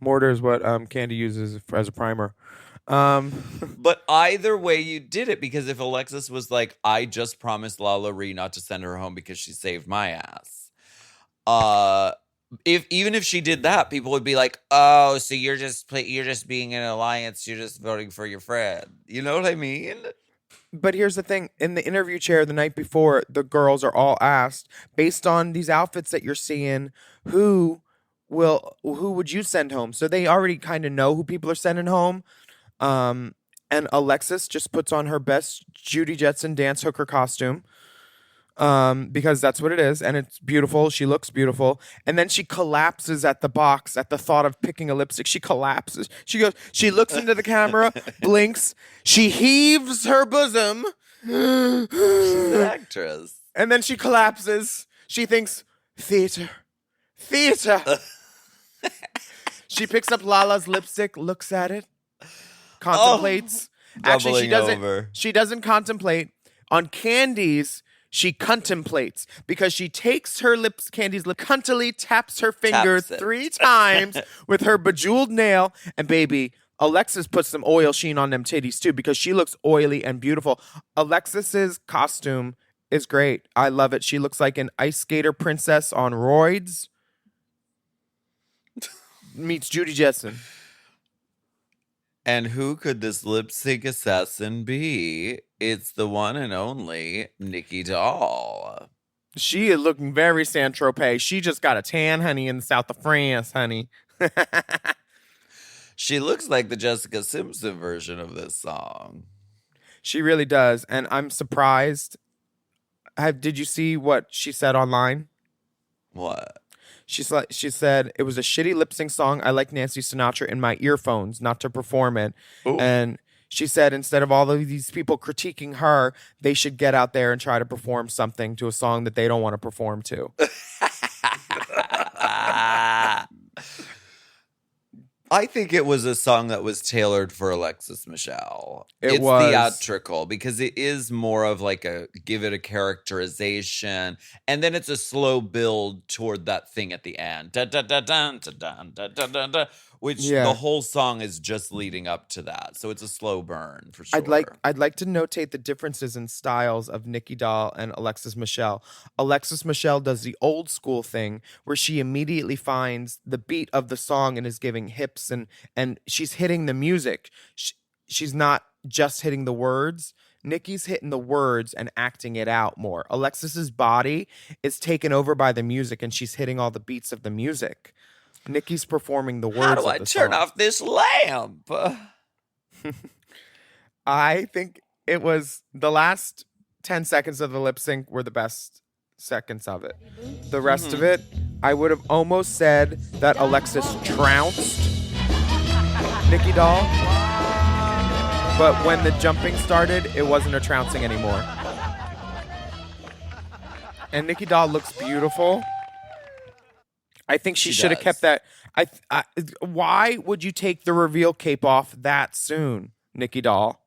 Mortar is what Candy uses as a primer. But either way you did it, because if Alexis was like, I just promised Lala Ree not to send her home because she saved my ass. Even if she did that, people would be like, oh, so you're just being an alliance, you're just voting for your friend. You know what I mean? But here's the thing. In the interview chair the night before, the girls are all asked, based on these outfits that you're seeing, who would you send home? So they already kind of know who people are sending home. And Alexis just puts on her best Judy Jetson dance hooker costume. Because that's what it is, and it's beautiful. She looks beautiful, and then she collapses at the box at the thought of picking a lipstick. She collapses. She looks into the camera, blinks, she heaves her bosom. She's an actress. And then she collapses. She thinks, theater. She picks up Lala's lipstick, looks at it, contemplates. Actually, she doesn't contemplate. On Candy's, she contemplates, because she takes her Candy's lip, cuntily taps her finger 3 times with her bejeweled nail. And baby, Alexis puts some oil sheen on them titties too, because she looks oily and beautiful. Alexis's costume is great. I love it. She looks like an ice skater princess on roids. Meets Judy Jetson. And who could this lip sync assassin be? It's the one and only Nikki Doll. She is looking very Saint-Tropez. She just got a tan, honey, in the south of France, honey. She looks like the Jessica Simpson version of this song. She really does. And I'm surprised. Did you see what she said online? What? She said it was a shitty lip sync song. I like Nancy Sinatra in my earphones, not to perform it. Ooh. And she said instead of all of these people critiquing her, they should get out there and try to perform something to a song that they don't want to perform to. I think it was a song that was tailored for Alexis Michelle. It's theatrical because it is more of like give it a characterization, and then it's a slow build toward that thing at the end. Da, da, da, da, da, da, da, da, da, da, which the whole song is just leading up to that. So it's a slow burn for sure. I'd like to notate the differences in styles of Nikki Doll and Alexis Michelle. Alexis Michelle does the old school thing where she immediately finds the beat of the song and is giving hips and she's hitting the music. She's not just hitting the words. Nikki's hitting the words and acting it out more. Alexis's body is taken over by the music and she's hitting all the beats of the music. Nikki's performing the words. How do I turn off this lamp? I think it was the last 10 seconds of the lip sync were the best seconds of it. The rest of it, I would have almost said that Alexis trounced Nikki Doll. But when the jumping started, it wasn't a trouncing anymore. And Nikki Doll looks beautiful. I think she should have kept that. Why would you take the reveal cape off that soon, Nikki Doll?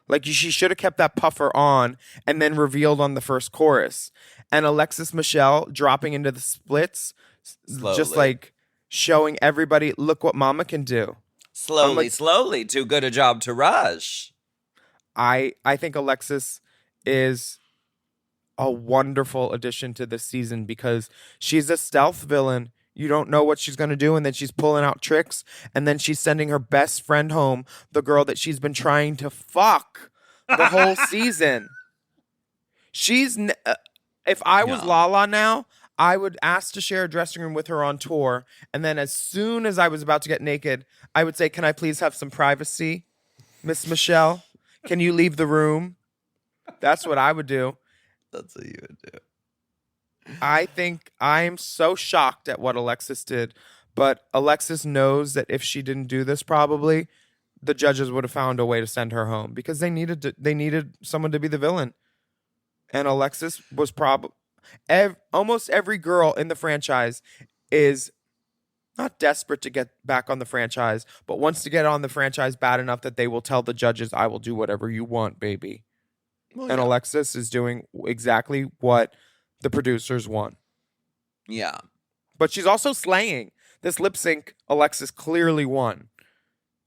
Like, she should have kept that puffer on and then revealed on the first chorus. And Alexis Michelle dropping into the splits, just like showing everybody, look what mama can do. Slowly, too good a job to rush. I think Alexis is a wonderful addition to this season because she's a stealth villain. You don't know what she's going to do, and then she's pulling out tricks, and then she's sending her best friend home, the girl that she's been trying to fuck the whole season. If I was Lala now, I would ask to share a dressing room with her on tour, and then as soon as I was about to get naked, I would say, can I please have some privacy, Miss Michelle? Can you leave the room? That's what I would do. That's what you would do. I think I'm so shocked at what Alexis did, but Alexis knows that if she didn't do this, probably the judges would have found a way to send her home because they needed someone to be the villain, and Alexis was probably almost every girl in the franchise is not desperate to get back on the franchise, but wants to get on the franchise bad enough that they will tell the judges, "I will do whatever you want, baby." Well, and Alexis is doing exactly what the producers want. Yeah. But she's also slaying. This lip sync, Alexis clearly won.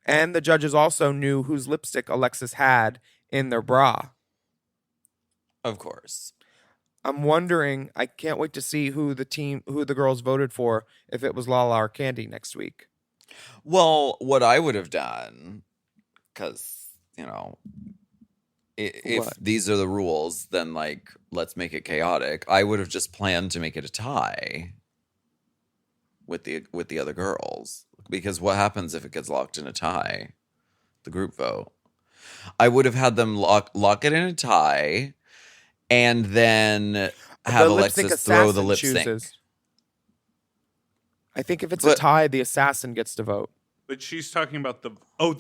And the judges also knew whose lipstick Alexis had in their bra. Of course. I'm wondering, I can't wait to see who the girls voted for, if it was Lala or Candy next week. Well, what I would have done, because, if these are the rules, then let's make it chaotic. I would have just planned to make it a tie with the other girls, because what happens if it gets locked in a tie? The group vote. I would have had them lock it in a tie, and then have Alexis throw the lip sync. I think if it's a tie, the assassin gets to vote. But she's talking about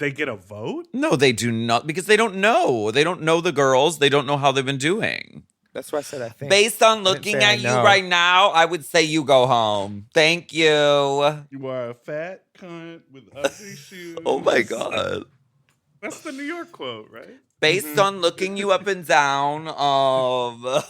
they get a vote? No, they do not, because they don't know. They don't know the girls. They don't know how they've been doing. That's why I said I think. Based on looking at you right now, I would say you go home. Thank you. You are a fat cunt with ugly shoes. Oh my God. That's the New York quote, right? Based on looking you up and down of...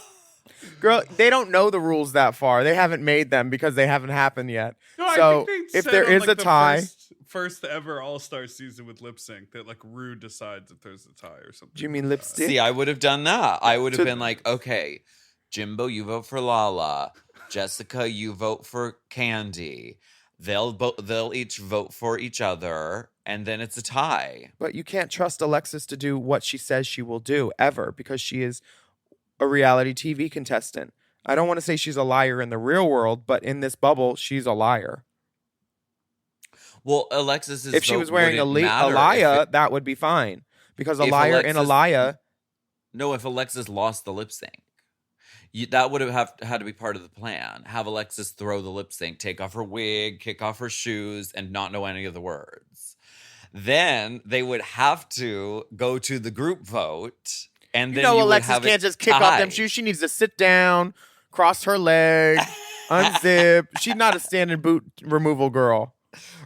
Girl, they don't know the rules that far. They haven't made them because they haven't happened yet. No, so if there is a tie... First ever All-Star season with lip sync that Rue decides if there's a tie or something. Do you mean lipstick? See, I would have done that. I would have been like, okay, Jimbo, you vote for Lala. Jessica, you vote for Candy. They'll each vote for each other, and then it's a tie. But you can't trust Alexis to do what she says she will do ever, because she is a reality TV contestant. I don't want to say she's a liar in the real world, but in this bubble, she's a liar. Well, Alexis's if she was wearing a Aliyah, that would be fine. because a liar and a liar. No, if Alexis lost the lip sync, that would have had to be part of the plan. Have Alexis throw the lip sync, take off her wig, kick off her shoes, and not know any of the words. Then they would have to go to the group vote, and then Alexis can't just kick off them shoes. She needs to sit down, cross her leg, unzip. She's not a standing boot removal girl.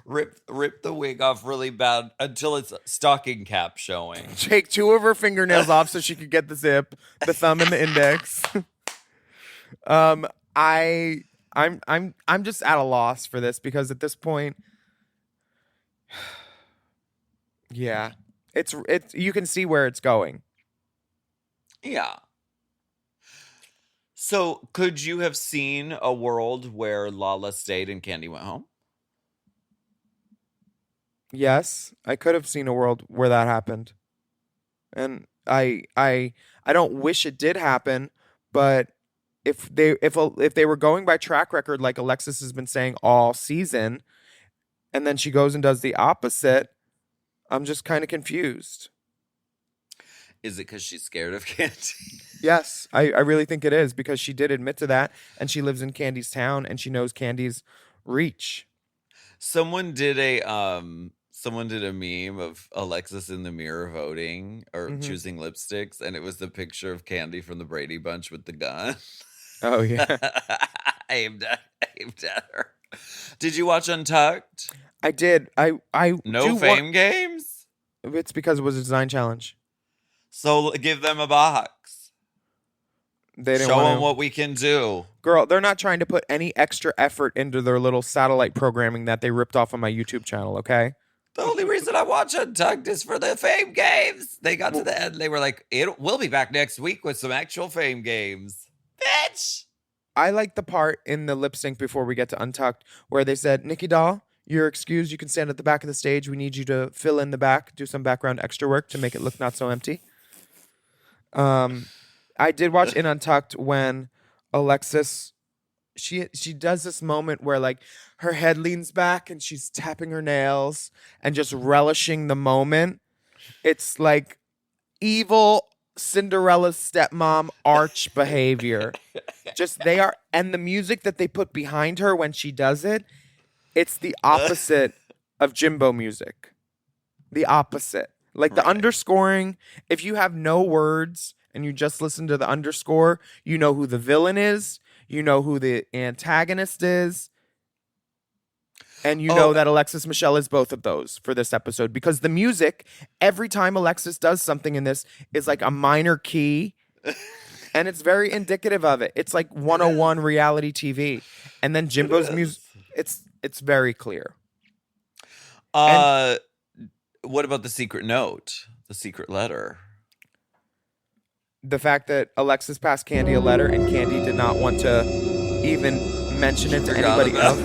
Rip the wig off really bad until it's stocking cap showing. Take 2 of her fingernails off so she could get the zip, the thumb and the index. I'm just at a loss for this because at this point, yeah, it's you can see where it's going. Yeah. So could you have seen a world where Lala stayed and Candy went home? Yes, I could have seen a world where that happened. And I don't wish it did happen, but if they were going by track record like Alexis has been saying all season, and then she goes and does the opposite, I'm just kind of confused. Is it because she's scared of Candy? Yes, I really think it is because she did admit to that, and she lives in Candy's town, and she knows Candy's reach. Someone did a meme of Alexis in the mirror voting or choosing lipsticks, and it was the picture of Candy from the Brady Bunch with the gun. Oh yeah, aimed at her. Did you watch Untucked? I did. I no fame games. It's because it was a design challenge. So give them a box. They didn't show them what we can do. Girl, they're not trying to put any extra effort into their little satellite programming that they ripped off on my YouTube channel, okay? The only reason I watch Untucked is for the fame games. They got to the end. They were like, we'll be back next week with some actual fame games. Bitch! I like the part in the lip sync before we get to Untucked where they said, Nikki Doll, you're excused. You can stand at the back of the stage. We need you to fill in the back, do some background extra work to make it look not so empty. I did watch in Untucked when Alexis, she does this moment where like her head leans back and she's tapping her nails and just relishing the moment. It's like evil Cinderella's stepmom arch behavior. Just they are, and the music that they put behind her when she does it, it's the opposite of Jimbo music. The opposite. Like the underscoring, if you have no words and you just listen to the underscore, you know who the villain is, you know who the antagonist is, and you know that Alexis Michelle is both of those for this episode. Because the music, every time Alexis does something in this, is like a minor key, and it's very indicative of it. It's like 101 reality TV. And then Jimbo's music, it's very clear. What about the secret note? The secret letter? The fact that Alexis passed Candy a letter and Candy did not want to even mention it to anybody else.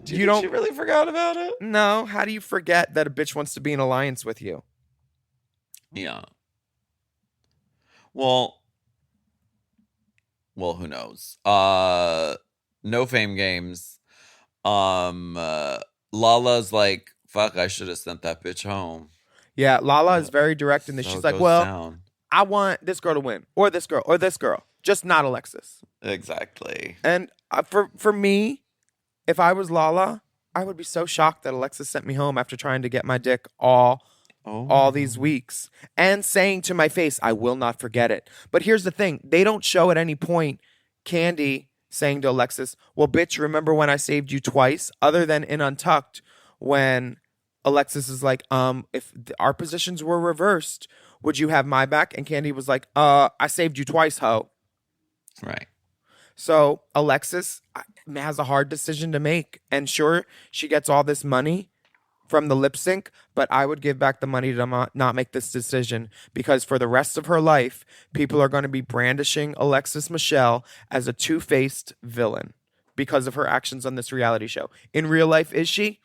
Do you think she really forgot about it? No. How do you forget that a bitch wants to be in alliance with you? Yeah. Well, who knows? No fame games. Lala's like, fuck, I should have sent that bitch home. Yeah, Lala is very direct in this. She's like, well, I want this girl to win, or this girl, or this girl, just not Alexis. Exactly. And for me, if I was Lala, I would be so shocked that Alexis sent me home after trying to get my dick all these weeks and saying to my face, I will not forget it. But here's the thing. They don't show at any point Candy saying to Alexis, well, bitch, remember when I saved you twice? Other than in Untucked, when Alexis is like, if our positions were reversed, would you have my back? And Candy was like, I saved you twice, ho. Right. So Alexis has a hard decision to make. And sure, she gets all this money from the lip sync, but I would give back the money to not make this decision, because for the rest of her life, people are going to be brandishing Alexis Michelle as a two-faced villain because of her actions on this reality show. In real life, is she?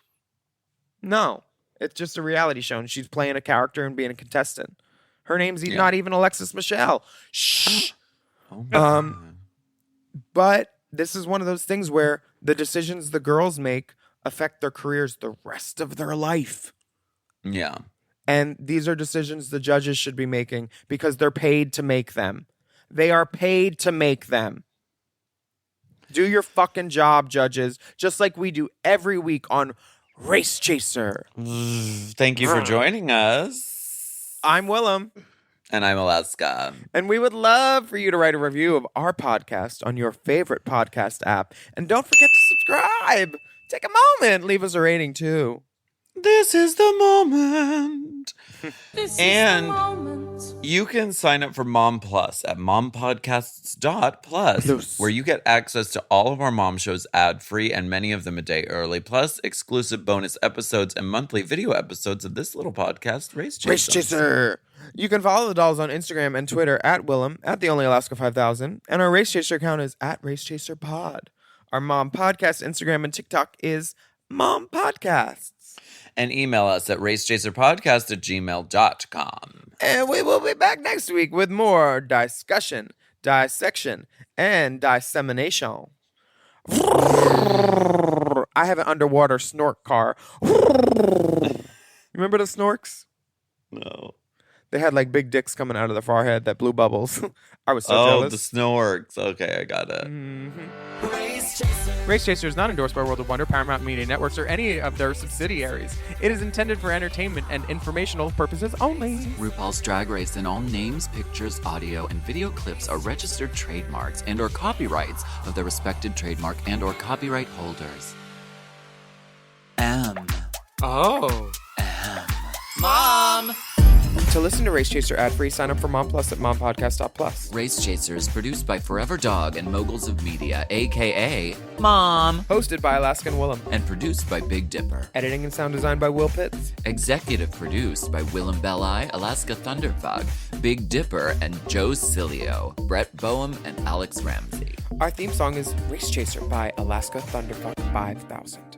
No. It's just a reality show, and she's playing a character and being a contestant. Her name's not even Alexis Michelle. Shh. But this is one of those things where the decisions the girls make affect their careers the rest of their life. Yeah. And these are decisions the judges should be making because they're paid to make them. They are paid to make them. Do your fucking job, judges, just like we do every week on Race Chaser. Thank you for joining us. I'm Willam. And I'm Alaska. And we would love for you to write a review of our podcast on your favorite podcast app. And don't forget to subscribe. Take a moment. Leave us a rating, too. This is the moment. And you can sign up for Mom Plus at mompodcasts.plus, where you get access to all of our mom shows ad-free and many of them a day early, plus exclusive bonus episodes and monthly video episodes of this little podcast, Race Chaser. Race Chaser. You can follow the dolls on Instagram and Twitter at Willam, at the Only Alaska 5000, and our Race Chaser account is at Race Chaser Pod. Our Mom Podcast Instagram and TikTok is Mom Podcasts. And email us at racechaserpodcast@gmail.com. And we will be back next week with more discussion, dissection, and dissemination. I have an underwater snork car. Remember the snorks? No. They had like big dicks coming out of the forehead that blew bubbles. I was so jealous. Oh, the snorks. Okay, I got it. Mm-hmm. Race Chaser is not endorsed by World of Wonder, Paramount Media Networks, or any of their subsidiaries. It is intended for entertainment and informational purposes only. RuPaul's Drag Race and all names, pictures, audio, and video clips are registered trademarks and or copyrights of their respected trademark and or copyright holders. Mom! To listen to Race Chaser ad-free, sign up for Mom Plus at mompodcast.plus. Race Chaser is produced by Forever Dog and Moguls of Media, a.k.a. Mom. Hosted by Alaska and Willam. And produced by Big Dipper. Editing and sound design by Will Pitts. Executive produced by Willam Belli, Alaska Thunderfuck, Big Dipper, and Joe Cilio, Brett Boehm, and Alex Ramsey. Our theme song is Race Chaser by Alaska Thunderfuck 5000.